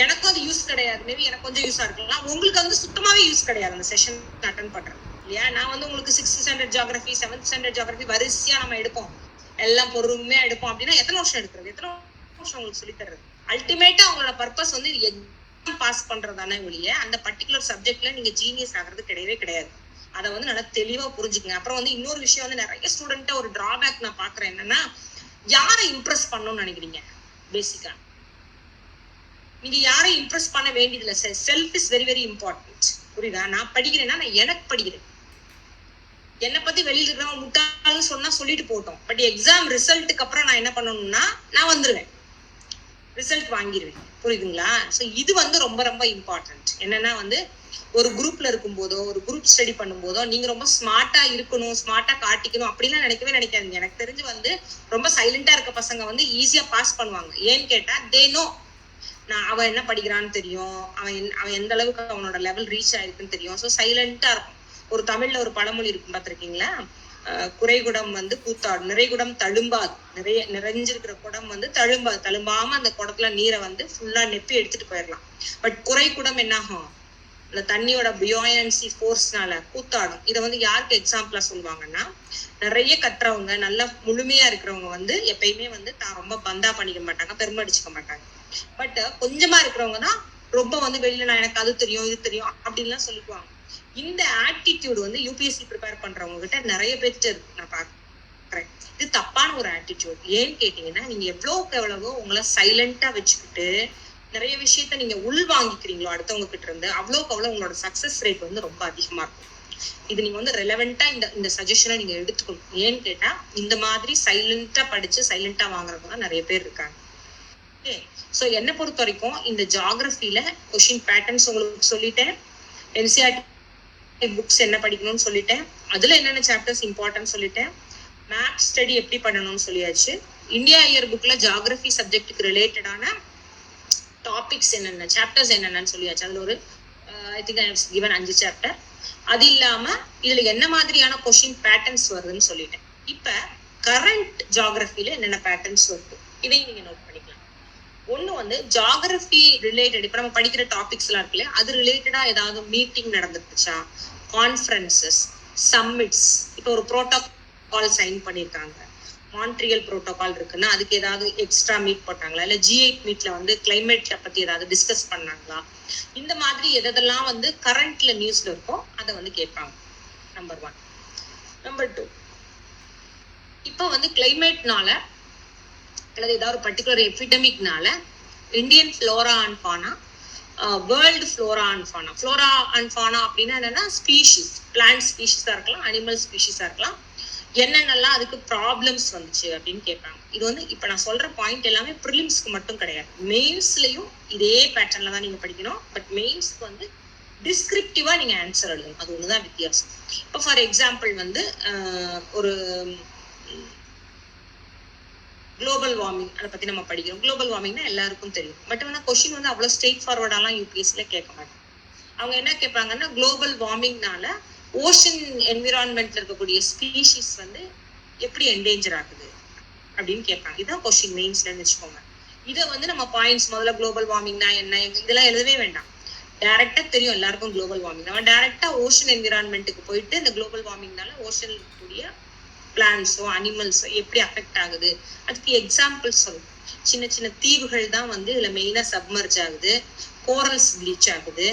எனக்கும் அது யூஸ் கிடையாது. மேபி எனக்கு கொஞ்சம் யூஸா இருக்கலாம், உங்களுக்கு வந்து சுத்தமாவே யூஸ் கிடையாது அந்த செஷன் அட்டென்ட் பண்றேன் இல்லையா? நான் வந்து உங்களுக்கு 6th standard geography 7th standard geography வரிசையா நம்ம எடுப்போம், எல்லாம் பொறுமையா எடுப்போம். அப்படின்னா எத்தனை வருஷம் எடுக்கிறது, எத்தனை வருஷம் உங்களுக்கு சொல்லி தர்றது? அல்டிமேட்டா அவங்களோட பர்பஸ் வந்து எக்ஸாம் பாஸ் பண்றதானே ஒழிய அந்த பர்டிகுலர் சப்ஜெக்ட்ல நீங்க ஜீனியஸ் ஆகிறது கிடையவே கிடையாது. அதை வந்து நல்லா தெளிவா புரிஞ்சுக்கங்க. அப்புறம் வந்து இன்னொரு விஷயம் வந்து நிறைய ஸ்டூடெண்ட்ட ஒரு டிராபேக் நான் பாக்குறேன் என்னன்னா, யாரை இம்ப்ரெஸ் பண்ணணும்னு நினைக்கிறீங்க? பேசிக்கா நீங்க யாரையும் இம்ப்ரெஸ் பண்ண வேண்டியது இல்லை. Self is very very important. புரியுதா? நான் படிக்கிறேன்னா நான் எனக்கு படிக்கிறேன். என்னை பத்தி வெளியில இருக்கிறவங்க முட்டாள்னு சொன்னா சொல்லிட்டு போட்டோம். பட் எக்ஸாம் ரிசல்ட்டுக்கு அப்புறம் நான் என்ன பண்ணணும்னா நான் வந்துருவேன், ரிசல்ட் வாங்கிடுவேன். புரியுதுங்களா? ஸோ இது வந்து ரொம்ப ரொம்ப இம்பார்ட்டன்ட். என்னன்னா வந்து ஒரு குரூப்ல இருக்கும் போதோ ஒரு குரூப் ஸ்டடி பண்ணும் போதோ நீங்க ரொம்ப ஸ்மார்ட்டா இருக்கணும், ஸ்மார்ட்டா காட்டிக்கணும் அப்படிலாம் நினைக்கவே நினைக்காதீங்க. எனக்கு தெரிஞ்சு வந்து ரொம்ப சைலண்டா இருக்க பசங்க வந்து ஈஸியா பாஸ் பண்ணுவாங்க. ஏன்னு கேட்டா தே நோ நான் அவன் என்ன படிக்கிறான்னு தெரியும், அவன் எந்த அளவுக்கு அவனோட லெவல் ரீச் ஆயிருக்குன்னு தெரியும். ஸோ சைலண்டா இருக்கும். ஒரு தமிழ்ல ஒரு பழமொழி இருக்கும் பார்த்திருக்கீங்களா? குறைகுடம் வந்து கூத்தாடு, நிறைகுடம் தழும்பாது. நிறைஞ்சிருக்கிற குடம் வந்து தழும்பாம அந்த குடத்துல நீரை வந்து ஃபுல்லா நெப்பி எடுத்துட்டு போயிடலாம். பட் குறைகுடம் என்ன ஆகும்? இந்த தண்ணியோட பியோயன்சி ஃபோர்ஸ்னால கூத்தாடும். இதை வந்து யாருக்கு எக்ஸாம்பிளா சொல்லுவாங்கன்னா, நிறைய கட்டுறவங்க நல்லா முழுமையா இருக்கிறவங்க வந்து எப்பயுமே வந்து தான் ரொம்ப பந்தா பண்ணிக்க மாட்டாங்க, பெருமை அடிச்சுக்க மாட்டாங்க. பட் கொஞ்சமா இருக்கிறவங்க தான் ரொம்ப வந்து வெளியில நான் எனக்கு அது தெரியும் இது தெரியும் அப்படின்லாம் சொல்லிக்குவாங்க. இந்த ஆட்டிடியூட் வந்து யூபிஎஸ்சி ப்ரிப்பேர் பண்றவங்க கிட்ட நிறைய பேர்கிட்ட இருக்கு நான் பாக்குறேன். இது தப்பான ஒரு ஆட்டிடியூட். ஏன்னு கேட்டீங்கன்னா, நீங்க எவ்வளவுக்கு எவ்வளவோ உங்களை சைலண்டா வச்சுக்கிட்டு நிறைய விஷயத்த நீங்க உள் வாங்கிக்கிறீங்களோ அடுத்தவங்க கிட்ட இருந்து, அவ்வளவுக்கு அவ்வளவு உங்களோட சக்சஸ் ரேட் வந்து ரொம்ப அதிகமா இருக்கும். இது நீங்க வந்து ரெலவெண்டா இந்த சஜஷனை நீங்க எடுத்துக்கணும். ஏன்னு கேட்டா இந்த மாதிரி சைலண்டா படிச்சு சைலண்டா வாங்குறவங்க நிறைய பேர் இருக்காங்க. சோ என்ன பொறுத்த வரைக்கும் இந்த ஜியோகிராஃபில கொஸ்டின் பேட்டர்ன்ஸ் உங்களுக்கு சொல்லிட்டேன், என்சிஆர்டி புக்ஸ் என்ன படிக்கணும்னு சொல்லிட்டேன், அதுல என்னென்ன சாப்டர்ஸ் இம்பார்ட்டன்ட் சொல்லிட்டேன், மேப் ஸ்டடி எப்படி பண்ணணும்னு சொல்லியாச்சு, இந்தியா இயர் புக்ல ஜியோகிராஃபி சப்ஜெக்ட்டுக்கு ரிலேட்டடான டாபிக்ஸ் என்னென்ன சாப்டர்ஸ் என்னென்னு சொல்லியாச்சு. அதுல ஒரு I think I have given 5 chapter. அது இல்லாம இதுல என்ன மாதிரியான கொஸ்டின் பேட்டர்ன்ஸ் வருதுன்னு சொல்லிட்டேன். இப்ப கரண்ட் ஜியோகிராஃபில என்னென்ன பேட்டர்ன்ஸ் வருது இதையும் நீங்க நோட் பண்ணிக்கலாம். ஒண்ணு வந்து ஜியாகிரபி ரிலேட்டட், இப்ப நம்ம படிக்கிற டாபிக்ஸ் எல்லாம் இருக்குல்ல, அது ரிலேட்டடா ஏதாவது மீட்டிங் நடந்துச்சா, கான்ஃபரன்சஸ், சம்மிட்ஸ். இப்போ ஒரு புரோட்டோகால் சைன் பண்ணிருக்காங்க, மான்ட்ரியல் புரோட்டோகால் இருக்குன்னா அதுக்கு ஏதாவது எக்ஸ்ட்ரா மீட் போட்டாங்களா, இல்ல G8 மீட்ல வந்து கிளைமேட் பத்தி ஏதாவது டிஸ்கஸ் பண்ணாங்களா, இந்த மாதிரி எதெல்லாம் வந்து கரண்ட்ல நியூஸ்ல இருக்கோ அதை வந்து கேட்பாங்க. நம்பர் 1. நம்பர் 2, இப்போ வந்து கிளைமேட்னால அல்லது ஏதாவது ஒரு பர்டிகுலர் எபிடமிக்னால Indian flora and fauna, world flora and fauna. Flora and fauna அப்படின்னா என்னன்னா ஸ்பீஷிஸ், பிளான்ட் ஸ்பீஷிஸா இருக்கலாம், அனிமல் ஸ்பீஷிஸா இருக்கலாம், என்னென்னலாம் அதுக்கு ப்ராப்ளம்ஸ் வந்துச்சு அப்படின்னு கேட்பாங்க. இது வந்து இப்ப நான் சொல்ற பாயிண்ட் எல்லாமே ப்ரிலிம்ஸ்க்கு மட்டும் கிடையாது, மெயின்ஸ்லயும் இதே பேட்டர்ன்ல தான் நீங்க படிக்கணும். பட் மெயின்ஸ்க்கு வந்து டிஸ்கிரிப்டிவா நீங்க ஆன்சர் எழுதணும், அது ஒண்ணுதான் வித்தியாசம். இப்போ ஃபார் எக்ஸாம்பிள் வந்து ஒரு குளோபல் வார்மிங் அதை பத்தி நம்ம படிக்கிறோம். குளோபல் வார்மிங்னா எல்லாருக்கும் தெரியும். பட் ஆனா கொஸ்டின் வந்து அவ்வளவு ஸ்ட்ரெயிட் ஃபார்வர்டாலாம் யூபிஎஸ்சில கேட்க மாட்டாங்க. அவங்க என்ன கேட்பாங்கன்னா, குளோபல் வார்மிங்னால ஓஷன் என்விரான்மெண்ட்ல இருக்கக்கூடிய ஸ்பீஷிஸ் வந்து எப்படி என்டேஞ்சர் ஆகுது அப்படின்னு கேட்பாங்க. இதுதான் கொஸ்டின் மெயின்ஸ்லன்னு வச்சுக்கோங்க. இதை வந்து நம்ம பாயிண்ட்ஸ் முதல்ல குளோபல் வார்மிங்னா என்ன இதெல்லாம் எழுதவே வேண்டாம். டைரக்டா தெரியும் எல்லாருக்கும் குளோபல் வார்மிங். நம்ம டைரக்டா ஓஷன் என்விரான்மெண்ட்டுக்கு போயிட்டு இந்த குளோபல் வார்மிங்னால ஓஷன்ல இருக்கக்கூடிய பிளான்ஸோ அனிமல்ஸோ எப்படி அஃபெக்ட் ஆகுது அதுக்கு எக்ஸாம்பிள்ஸ் சொல்லும். சின்ன சின்ன தீவுகள் தான் வந்து இதுல மெயினா சப்மர்ஜ் ஆகுது, கோரல்ஸ் ப்ளீச் ஆகுது,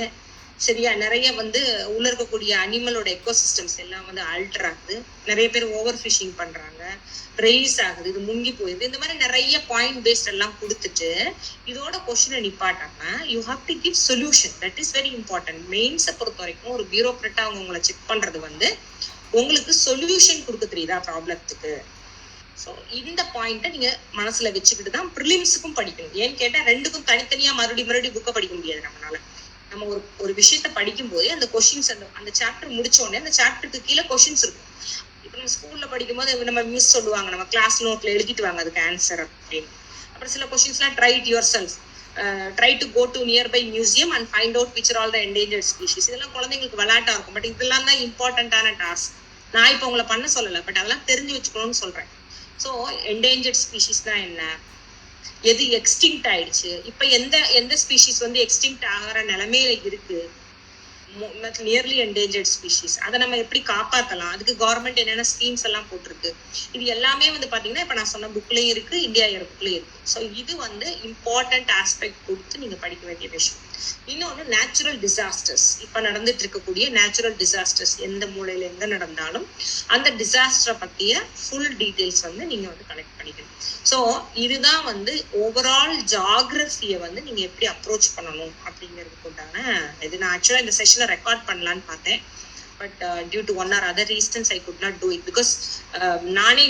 சரியா, நிறைய வந்து உள்ள இருக்கக்கூடிய அனிமலோட எக்கோசிஸ்டம்ஸ் எல்லாம் வந்து ஆல்டர் ஆகுது, நிறைய பேர் ஓவர் ஃபிஷிங் பண்றாங்க, ரைஸ் ஆகுது, இது முங்கி போயிருது. இந்த மாதிரி நிறைய பாயிண்ட் பேஸ்ட் எல்லாம் கொடுத்துட்டு இதோட கொஸ்டினை நிப்பாட்டாம you have to give solution. That is very important. மெயின்ஸை பொறுத்த வரைக்கும் ஒரு பியூரோக்ராட்டா அவங்க உங்களை செக் பண்றது வந்து உங்களுக்கு சொல்யூஷன் கொடுக்க தெரியுதா ப்ராப்ளத்துக்கு. ஸோ இந்த பாயிண்ட்டை நீங்க மனசுல வச்சுக்கிட்டு தான் ப்ரிலிம்ஸுக்கும் படிக்கணும். ஏன்னு கேட்டா ரெண்டுக்கும் தனித்தனியா மறுபடியும் புக்கை படிக்க முடியாது நம்மளால. நம்ம ஒரு விஷயத்த படிக்கும் போதே அந்த கொஸ்டின்ஸ் அந்த சாப்டர் முடிச்ச உடனே அந்த சாப்டருக்கு கீழே கொஸ்டின்ஸ் இருக்கும். இப்போ நம்ம ஸ்கூல்ல படிக்கும் போது நம்ம மிஸ் சொல்லுவாங்க, நம்ம கிளாஸ் நோட்ல எழுதிட்டு வாங்க அதுக்கு ஆன்சர் அப்படின்னு. அப்புறம் சில கொஸ்டின்ஸ்லாம் try it yourself, try to go to nearby museum and find out which are all the endangered species. இதெல்லாம் குழந்தைங்களுக்கு விளையாட்டா இருக்கும். பட் இதெல்லாம் தான் இம்பார்ட்டன்டான டாஸ்க். நான் இப்போ உங்களை பண்ண சொல்லலை, பட் அதெல்லாம் தெரிஞ்சு வச்சுக்கணும்னு சொல்றேன். ஸோ என்டேஞ்சர்ட் ஸ்பீஷிஸ்னா என்ன, எது எக்ஸ்டிங்க்ட் ஆயிடுச்சு, இப்ப எந்த ஸ்பீஷிஸ் வந்து எக்ஸ்டிங்க்ட் ஆகிற நிலைமையில இருக்கு, நியர்லி என்டேஞ்சர்ட் ஸ்பீஷிஸ், அதை நம்ம எப்படி காப்பாற்றலாம், அதுக்கு கவர்மெண்ட் என்னென்ன ஸ்கீம்ஸ் எல்லாம் போட்டிருக்கு, இது எல்லாமே வந்து பாத்தீங்கன்னா இப்ப நான் சொன்ன புக்லயும் இருக்கு, இந்தியா இயர் புக்லயும் இருக்கு. ஸோ இது வந்து இம்பார்ட்டன்ட் ஆஸ்பெக்ட் கொடுத்து நீங்க படிக்க வேண்டிய விஷயம். இன்னொன்னு நேச்சுரல் டிசாஸ்டர்ஸ். இப்ப நடந்துட்டு இருக்கக்கூடிய நேச்சுரல் டிசாஸ்டர்ஸ் எந்த மூலையில எங்க நடந்தாலும் அந்த டிசாஸ்டரை பத்திய ஃபுல் டீடைல்ஸ் வந்து நீங்க வந்து கலெக்ட் பண்ணிக்கணும். ஸோ இதுதான் வந்து ஓவரால் ஜியாகிரபியை வந்து நீங்க எப்படி அப்ரோச் பண்ணணும் அப்படிங்கிறதுக்கு உண்டான இது. நான் ஆக்சுவலா இந்த செஷனை ரெக்கார்ட் பண்ணலான்னு பார்த்தேன், but due to one or other reasons I could not do it. Because நானே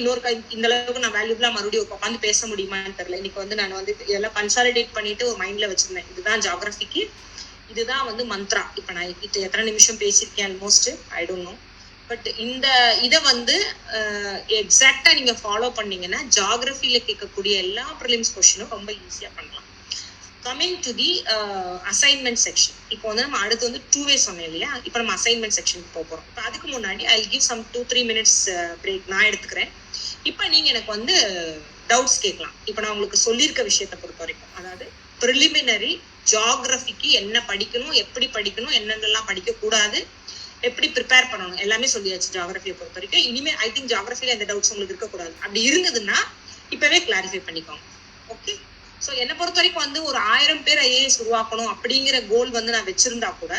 இந்த அளவுக்கு நான் வேல்யூபிளா மறுபடியும் உட்காந்து பேச முடியுமான்னு தெரியல. இன்னைக்கு வந்து நான் வந்து இதெல்லாம் கன்சாலிடேட் பண்ணிட்டு ஒரு மைண்ட்ல வச்சிருந்தேன், இதுதான் ஜியாகிரபிக்கு, இதுதான் வந்து மந்த்ரா. இப்ப நான் எத்தனை நிமிஷம் பேசியிருக்கேன் almost I don't know. But இதை வந்து எக்ஸாக்டா நீங்க ஃபாலோ பண்ணீங்கன்னா ஜியாகிரபில கேட்கக்கூடிய எல்லா ப்ரிலிம்ஸ் கொஸ்டினும் ரொம்ப ஈஸியா பண்ணலாம். Coming to the assignment section. இப்போ வந்து நம்ம அடுத்து வந்து 2 வே சொன்னேன் இல்லையா, இப்போ நம்ம அசைன்மெண்ட் செக்ஷனுக்கு போக போறோம். இப்போ அதுக்கு முன்னாடி I give some 2-3 minutes break நான் எடுத்துக்கிறேன். இப்போ நீங்க எனக்கு வந்து டவுட்ஸ் கேட்கலாம். இப்போ நான் உங்களுக்கு சொல்லியிருக்க விஷயத்தை பொறுத்த வரைக்கும், அதாவது ப்ரிலிமினரி ஜியாகிரபிக்கு என்ன படிக்கணும், எப்படி படிக்கணும், என்னென்னலாம் படிக்க கூடாது, எப்படி ப்ரிப்பேர் பண்ணணும், எல்லாமே சொல்லியாச்சு ஜியாகிரபியை பொறுத்த வரைக்கும். இனிமே ஐ திங்க் ஜியாகிரபில எந்த டவுட்ஸ் உங்களுக்கு இருக்கக்கூடாது. அப்படி இருந்ததுன்னா இப்பவே கிளாரிஃபை பண்ணிக்கோங்க. ஓகே. ஸோ என்னை பொறுத்த வரைக்கும் வந்து ஒரு 1000 பேர் ஐஏஎஸ் உருவாக்கணும் அப்படிங்கிற கோல் வந்து நான் வச்சிருந்தா கூட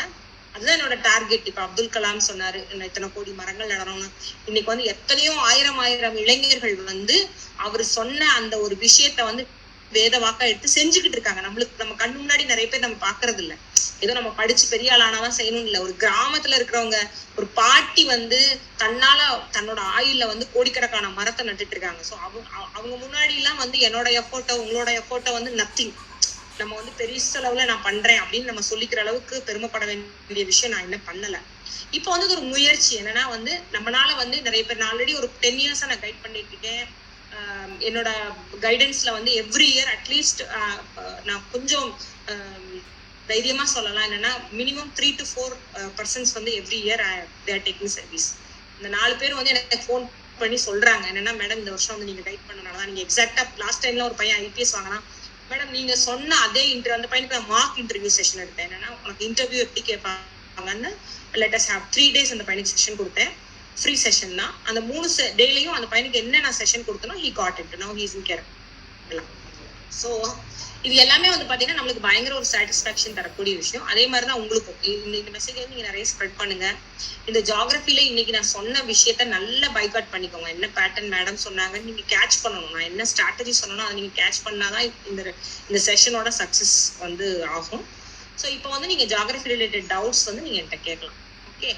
அதுதான் என்னோட டார்கெட். இப்ப அப்துல் கலாம் சொன்னாரு இத்தனை கோடி மரங்கள் நடணும்னு. இன்னைக்கு வந்து எத்தனையோ ஆயிரம் இளைஞர்கள் வந்து அவர் சொன்ன அந்த ஒரு விஷயத்த வந்து வேத வாக்கா எடுத்து செஞ்சுக்கிட்டு இருக்காங்க. நம்ம கண்ணு முன்னாடி நிறைய பேர் நம்ம பாக்குறது இல்ல. ஏதோ நம்ம படிச்சு பெரிய ஆளானாதான் செய்யணும் இல்ல. ஒரு கிராமத்துல இருக்கிறவங்க, ஒரு பாட்டி வந்து தன்னோட ஆயுள்ல வந்து கோடிக்கணக்கான மரத்தை நட்டுட்டு இருக்காங்க. ஸோ அவங்க முன்னாடி எல்லாம் வந்து என்னோட எஃபோர்ட்டோ உங்களோட எஃபோர்ட்டோ வந்து நத்திங். நம்ம வந்து பெரிய அளவுல நான் பண்றேன் அப்படின்னு நம்ம சொல்லிக்கிற அளவுக்கு பெருமைப்பட வேண்டிய விஷயம் நான் என்ன பண்ணல. இப்போ வந்து ஒரு முயற்சி என்னன்னா வந்து நம்மளால வந்து நிறைய பேர், நான் ஆல்ரெடி ஒரு 10 years நான் கைட் பண்ணிட்டு இருக்கேன். என்னோட கைடன்ஸ்ல வந்து எவ்ரி இயர் அட்லீஸ்ட் நான் கொஞ்சம் தைரியமா சொல்லலாம் என்னன்னா மினிமம் 3 to 4 persons வந்து every year they are taking service. இந்த 4 பேர் வந்து எனக்கு ஃபோன் பண்ணி சொல்றாங்க என்னன்னா, மேடம் இந்த வருஷம் வந்து நீங்க கைட் பண்ணனாலதான், நீங்க எக்ஸாக்டா லாஸ்ட் டைம்ல ஒரு பையன் IPS வாங்கினா மேடம் நீங்க சொன்ன அதே அந்த பையனுக்கு மார்க் இன்டர்வியூ செஷன் எடுத்தேன். என்னன்னா உனக்கு இன்டர்வியூ எப்படி கேட்பாங்கன்னு லெட்டஸ் ஹேவ் 3 days அந்த பையனுக்கு செஷன் கொடுத்தேன். ஃப்ரீ செஷன் தான். அந்த 3 டேலையும் அந்த பையனுக்கு என்ன நான் செஷன் கொடுத்தனோ ஹி காட் இட். நவ he is in Kerala. So இது எல்லாமே வந்து பாத்தீங்கன்னா நம்மளுக்கு பயங்கர ஒரு சாட்டிஸ்பாக்சன் தரக்கூடிய விஷயம். அதே மாதிரிதான் உங்களுக்கும் இந்த மெசேஜ் வந்து நீங்க நிறைய ஸ்ப்ரெட் பண்ணுங்க. இந்த ஜியாகிரபில இன்னைக்கு நான் சொன்ன விஷயத்த நல்லா பைகாட் பண்ணிக்கோங்க. என்ன பேட்டர்ன் மேடம் சொன்னாங்க நீங்க கேட்ச் பண்ணணும். நான் என்ன ஸ்ட்ராட்டஜி சொன்னோம் அதை நீங்க கேட்ச் பண்ணாதான் இந்த செஷனோட சக்சஸ் வந்து ஆகும். ஸோ இப்போ வந்து நீங்க ஜியாகிரபி ரிலேட்டட் டவுட்ஸ் வந்து நீங்க என்கிட்ட கேட்கலாம். Okay,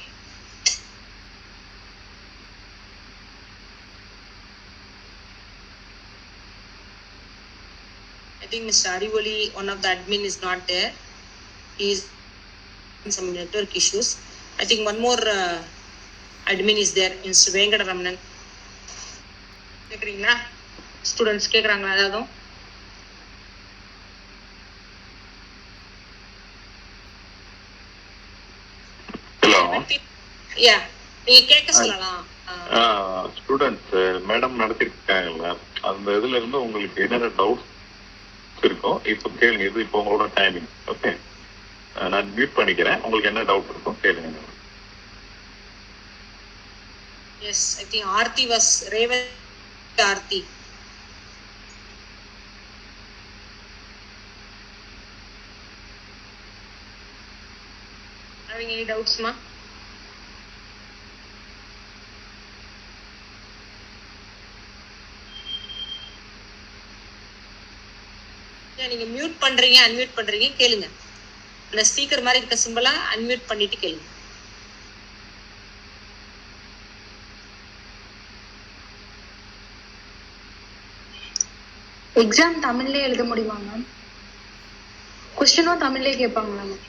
I think Mr. Arivoli, one of the admin, is not there. He is in some network issues. I think one more admin is there, Mr. Venkataraman. கேக்குறீங்களா? Students கேக்குறாங்களா? ஏதாவது யா நீங்க கேட்க சொல்லலாம். Students madam நடத்திருக்காங்கல்ல, அந்த இதுல இருந்து உங்களுக்கு என்னென்ன டவுட்ஸ் இருக்கும் இப்போ கேளுங்க. இது இப்போ உங்களோட டைமிங். ஓகே, நான் மியூட் பண்ணிக்கிறேன். உங்களுக்கு என்ன டவுட் இருக்கும் கேளுங்க. Yes, I think Aarthi was Revathi. Aarthi having any doubts ma? நீங்க மியூட் பண்றீங்க அன்மியூட் பண்றீங்க கேளுங்க. அந்த ஸ்பீக்கர் மாதிரி இருக்க சிம்பிளா அன்மியூட் பண்ணிட்டு கேளுங்க. எக்ஸாம் தமிழ்லயே எழுத முடியுமா மேம்? क्वेश्चனும் தமிழ்லயே கேட்பாங்களா மேம்?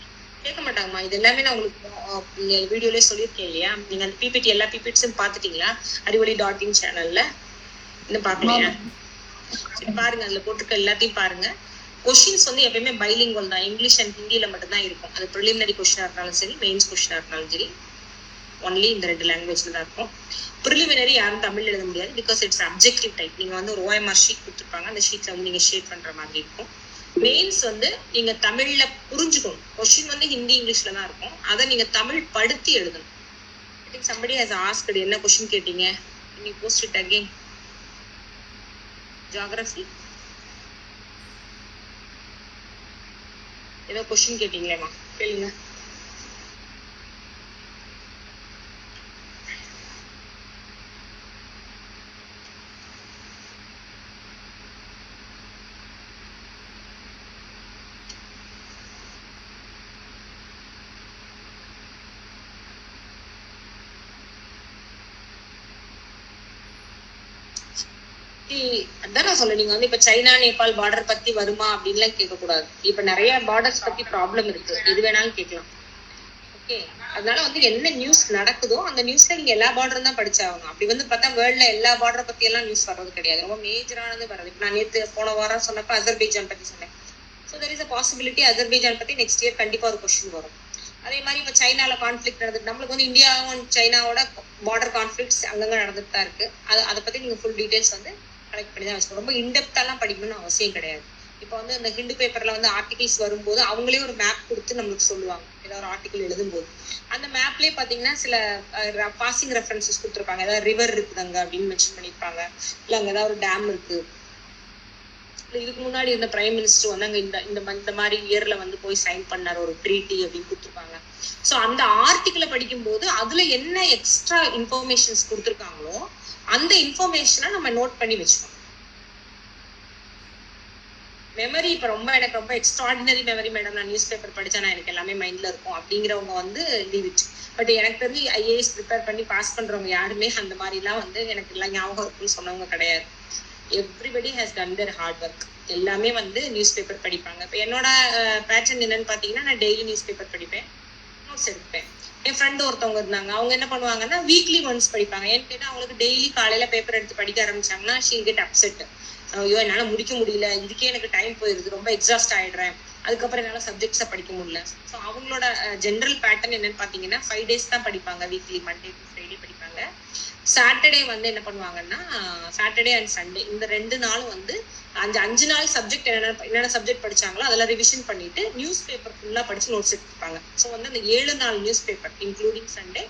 கேட்க மாட்டாங்கம்மா. இது எல்லாமே நான் உங்களுக்கு வீடியோலயே சொல்லியிருக்கேன் இல்லையா? நீங்க அந்த பிபிடி எல்லா பிபிடிஸும் பாத்துட்டீங்களா? arivoli.in சேனல்ல இன்னும் பாக்கலையா? சரி பாருங்க, அதுல போட்டிருக்க எல்லாத்தையும் பாருங்க. கொஸ்டின்ஸ் வந்து எப்பயுமே பைலிங்குவல் தான். இங்கிலீஷ் அண்ட் ஹிந்தியில மட்டும் தான் இருக்கும். அது ப்ரிலிமினரி கொஸ்டினா இருந்தாலும் சரி, மெயின்ஸ் கொஸ்டினா இருந்தாலும் சரி, ஒன்லி இந்த 2 லாங்குவேஜ்ல தான் இருக்கும். ப்ரிலிமினரி யாரும் தமிழ் எழுத முடியாது. Because it's objective type. நீங்க வந்து ஒரு OMR ஷீட் கொடுத்துருப்பாங்க. அந்த ஷீட்ல வந்து நீங்க ஷேட் பண்ற மாதிரி இருக்கும். மெயின்ஸ் வந்து நீங்க தமிழ்ல புரிஞ்சுக்கணும். கொஸ்டின் வந்து ஹிந்தி இங்கிலீஷ்ல தான் இருக்கும். அதை நீங்க தமிழ் படுத்தி எழுதணும். I think somebody has asked என்ன கொஸ்டின் கேட்டீங்க? நீ போஸ்ட் இட் அகைன். ஜியோகிராஃபி ஏதோ கொஸ்டின் கேட்டீங்களேம்மா, கேளுங்க. அதான் நான் சொல்ல, நீங்க வந்து இப்ப சைனா நேபாள் பார்டர் பத்தி வருமா அப்படின்லாம் கேட்க கூடாது. இப்ப நிறைய பார்டர்ஸ் பத்தி ப்ராப்ளம் இருக்கு. எது வேணாலும் கேட்கலாம். ஓகே, அதனால வந்து என்ன நியூஸ் நடக்குதோ அந்த நியூஸ்ல நீங்க எல்லா பார்டரும் தான் படிச்சாகணும். அப்படி வந்து பார்த்தா வேர்ல்ட்ல எல்லா பார்டரை பத்தி எல்லாம் நியூஸ் வர்றது கிடையாது. ரொம்ப மேஜரானது வர்றது. இப்ப நான் நேற்று போன வாரம் சொன்னப்ப அசர்பைஜான் பத்தி சொன்னேன். So there is a possibility Azerbaijan பத்தி நெக்ஸ்ட் இயர் கண்டிப்பா ஒரு கொஸ்டின் வரும். அதே மாதிரி இப்ப சைனால கான்ஃபிளிக்ட் நடந்துட்டு, நம்மளுக்கு வந்து இந்தியாவும் சைனாவோட பார்டர் கான்ஃபிளிக்ட்ஸ் அங்கங்க நடந்துட்டு தான் இருக்கு. அதை பத்தி நீங்க ஃபுல் டீடைல்ஸ் வந்து கலெக்ட் பண்ணி தான் வச்சுக்கணும். ரொம்ப இன்டெப்தாலாம் படிக்கணும்னு அவசியம் கிடையாது. இப்போ வந்து இந்த ஹிந்து பேப்பர்ல வந்து ஆர்டிகல்ஸ் வரும்போது அவங்களே ஒரு மேப் கொடுத்து நம்மளுக்கு சொல்லுவாங்க. ஏதாவது ஒரு ஆர்டிகல் எழுதும்போது அந்த மேப்லயே பாத்தீங்கன்னா சில பாசிங் ரெஃபரன்சஸ் கொடுத்துருப்பாங்க. ஏதாவது ரிவர் இருக்குதுங்க அப்படின்னு மென்ஷன் பண்ணிருப்பாங்க. இல்ல அங்க ஏதாவது ஒரு டேம் இருக்கு. இதுக்கு முன்னாடி இருந்த பிரைம் மினிஸ்டர் வந்து அங்க இந்த மாதிரி இயர்ல வந்து போய் சைன் பண்ணார் ஒரு ட்ரீட்டி அப்படின்னு கொடுத்துருப்பாங்க. ஸோ அந்த ஆர்டிகிளை படிக்கும்போது அதுல என்ன எக்ஸ்ட்ரா இன்ஃபர்மேஷன்ஸ் கொடுத்துருக்காங்களோ அந்த இன்ஃபர்மேஷனை நம்ம நோட் பண்ணி வச்சுக்கணும். மெமரி இப்ப எனக்கு ரொம்ப எக்ஸ்ட்ராடினரி மெமரி மேடம், நான் நியூஸ் பேப்பர் படிச்சா நான் எனக்கு எல்லாமே மைண்ட்ல இருக்கும் அப்படிங்கிறவங்க வந்து லீவ் இட். பட் எனக்கு தெரிஞ்சு IAS ப்ரிப்பேர் பண்ணி பாஸ் பண்றவங்க யாருமே அந்த மாதிரிலாம் வந்து எனக்கு எல்லாம் ஞாபகம் இருக்குன்னு சொன்னவங்க கிடையாது. Everybody has done their hard work. எல்லாமே வந்து நியூஸ் பேப்பர் படிப்பாங்க. இப்போ என்னோட பேட்டர்ன் என்னன்னு பாத்தீங்கன்னா, நான் டெய்லி நியூஸ் பேப்பர் படிப்பேன், நோட்ஸ் எடுப்பேன். என் ஃப்ரெண்டு ஒருத்தவங்க இருந்தாங்க, அவங்க என்ன பண்ணுவாங்கன்னா வீக்லி ஒன்ஸ் படிப்பாங்க. ஏன்னு கேட்டா அவங்களுக்கு டெய்லி காலையில பேப்பர் எடுத்து படிக்க ஆரம்பிச்சாங்கன்னா ஷீல் கெட் அப்செட். ஐயோ என்னால முடிக்க முடியல, இதுக்கே எனக்கு டைம் போயிருது, ரொம்ப எக்ஸாஸ்ட் ஆயிடுறேன், அதுக்கப்புறம் என்னால சப்ஜெக்ட்ஸை படிக்க முடியல. ஸோ அவங்களோட ஜென்ரல் பேட்டர்ன் என்னன்னு பாத்தீங்கன்னா 5 days தான் படிப்பாங்க. வீக்லி மண்டே டு ஃப்ரைடே படிப்பாங்க. சாட்டர்டே வந்து என்ன பண்ணுவாங்கன்னா, சாட்டர்டே அண்ட் சண்டே இந்த 2 நாளும் வந்து அந்த 5 நாள் சப்ஜெக்ட் என்னென்ன சப்ஜெக்ட் படிச்சாங்களோ அதெல்லாம் ரிவிஷன் பண்ணிட்டு நியூஸ் பேப்பர் ஃபுல்லா படிச்சு நோட்ஸ் எடுத்துருப்பாங்க. ஸோ வந்து அந்த 7 நாள் நியூஸ் பேப்பர் இன்க்ளூடிங் சண்டே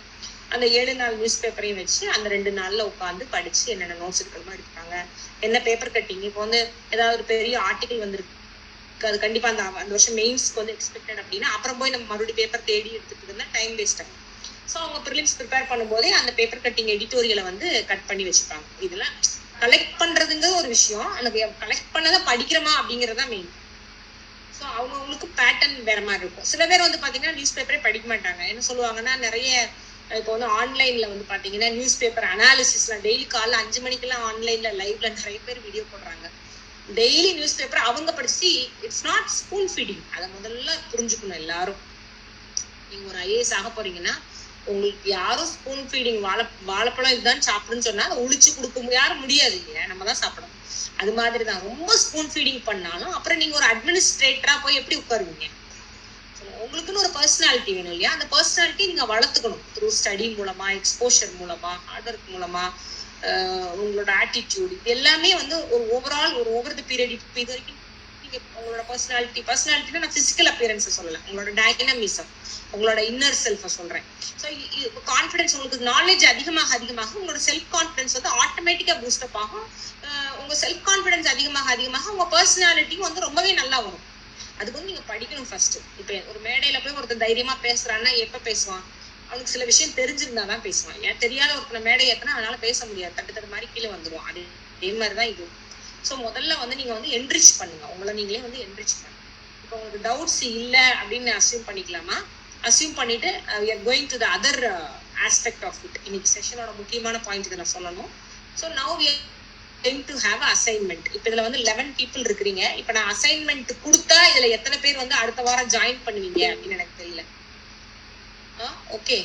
அந்த 7 நாள் நியூஸ் பேப்பரையும் வச்சு அந்த 2 நாள்ல உட்காந்து படிச்சு என்னென்ன நோட்ஸ் எடுக்கணுமோ எடுப்பாங்க. என்ன பேப்பர் கட்டிங், இப்போ வந்து ஏதாவது ஒரு பெரிய ஆர்டிகல் வந்திருக்கு, அது கண்டிப்பா அந்த வருஷம் மெயின்ஸ்க்கு வந்து எக்ஸ்பெக்டட் அப்படின்னா அப்புறம் போய் நம்ம மறுபடியும் பேப்பர் தேடி எடுத்துட்டு இருந்தா டைம் வேஸ்ட் ஆகும். ஸோ அவங்க ப்ரிலிம்ஸ் ப்ரிப்பேர் பண்ணும்போதே அந்த பேப்பர் கட்டிங் எடிட்டோரியலை வந்து கட் பண்ணி வச்சுப்பாங்க. இதெல்லாம் கலெக்ட் பண்றதுங்கிற ஒரு விஷயம், அந்த கலெக்ட் பண்ணதை படிக்கிறோமா அப்படிங்கறதா மெயின். ஸோ அவங்களுக்கு பேட்டர்ன் வேற மாதிரி இருக்கும். சில பேர் வந்து பாத்தீங்கன்னா நியூஸ் பேப்பரே படிக்க மாட்டாங்க. என்ன சொல்லுவாங்கன்னா, நிறைய இப்போ வந்து ஆன்லைன்ல வந்து பாத்தீங்கன்னா நியூஸ் பேப்பர் அனாலிசிஸ்லாம் டெய்லி காலைல 5 மணிக்கெல்லாம் ஆன்லைன்ல லைவ்ல நிறைய பேர் வீடியோ போடுறாங்க. டெய்லி நியூஸ் பேப்பர் அவங்க படிச்சு இட்ஸ் நாட் ஸ்பூன் ஃபீடிங். அதை முதல்ல புரிஞ்சுக்கணும் எல்லாரும். நீங்க ஒரு ஐஏஎஸ் ஆக போறீங்கன்னா உங்களுக்கு யாரும் ஸ்பூன் ஃபீடிங் வாழைப்பழம் இதுதான் சாப்பிடுன்னு சொன்னா அதை ஒழிச்சு கொடுக்க யாரும் முடியாது இல்லையா, நம்ம தான் சாப்பிடணும். அது மாதிரிதான் ரொம்ப ஸ்பூன் ஃபீடிங் பண்ணாலும் அப்புறம் நீங்க ஒரு அட்மினிஸ்ட்ரேட்டரா போய் எப்படி உட்காருவீங்க? உங்களுக்குன்னு ஒரு பர்சனாலிட்டி வேணும் இல்லையா, அந்த பர்சனாலிட்டி நீங்க வளர்த்துக்கணும். த்ரூ ஸ்டடி மூலமா, எக்ஸ்போஷர் மூலமா, ஹார்ட் ஒர்க் மூலமா, உங்களோட ஆட்டிடியூட், இது எல்லாமே வந்து ஒரு ஓவரால் ஒரு ஓவர் தி பீரியட் இது வரைக்கும் நீங்க உங்களோட பர்சனாலிட்டினா நான் பிசிக்கல் அப்பியரன்ஸ் சொல்லல, உங்களோட டைனமிசம், உங்களோட இன்னர் செல்ஃப சொல்றேன். ஸோ கான்ஃபிடன்ஸ், உங்களுக்கு நாலேஜ் அதிகமாக உங்களோட செல்ஃப் கான்ஃபிடன்ஸ் வந்து ஆட்டோமேட்டிக்கா பூஸ்டப் ஆகும். உங்க செல்ஃப் கான்ஃபிடன்ஸ் அதிகமாக உங்க பர்சனாலிட்டியும் வந்து ரொம்பவே நல்லா வரும். அதுக்கு வந்து நீங்க படிக்கணும் ஃபர்ஸ்ட். இப்ப ஒரு மேடையில போய் ஒருத்தர் தைரியமா பேசுறான்னா எப்ப பேசுவான்? அவனுக்கு சில விஷயம் தெரிஞ்சிருந்தாதான் பேசுவான். ஏன் தெரியாத ஒருத்தர் மேடை ஏத்தனா அதனால பேச முடியாது, தட்டு மாதிரி கீழே வந்துருவான். அதே மாதிரிதான் இது. ஸோ முதல்ல வந்து நீங்க வந்து என்ரிச் பண்ணுங்க, உங்களை நீங்களே வந்து என்ரிச் பண்ணுங்க. இப்போ உங்களுக்கு டவுட்ஸ் இல்ல அப்படின்னு அசியூம் பண்ணிக்கலாமா? அசியூம் பண்ணிட்டு we are going to the other aspect of it. இன்னைக்கு செஷனோட முக்கியமான பாயிண்ட் இதை நான் சொல்லணும். So now we are going to have an assignment. இப்போ இதுல வந்து 11 people இருக்கிறீங்க. இப்போ நான் அசைன்மெண்ட் கொடுத்தா இதுல எத்தனை பேர் வந்து அடுத்த வாரம் ஜாயின் பண்ணுவீங்க அப்படின்னு எனக்கு தெரியல. ஓகே,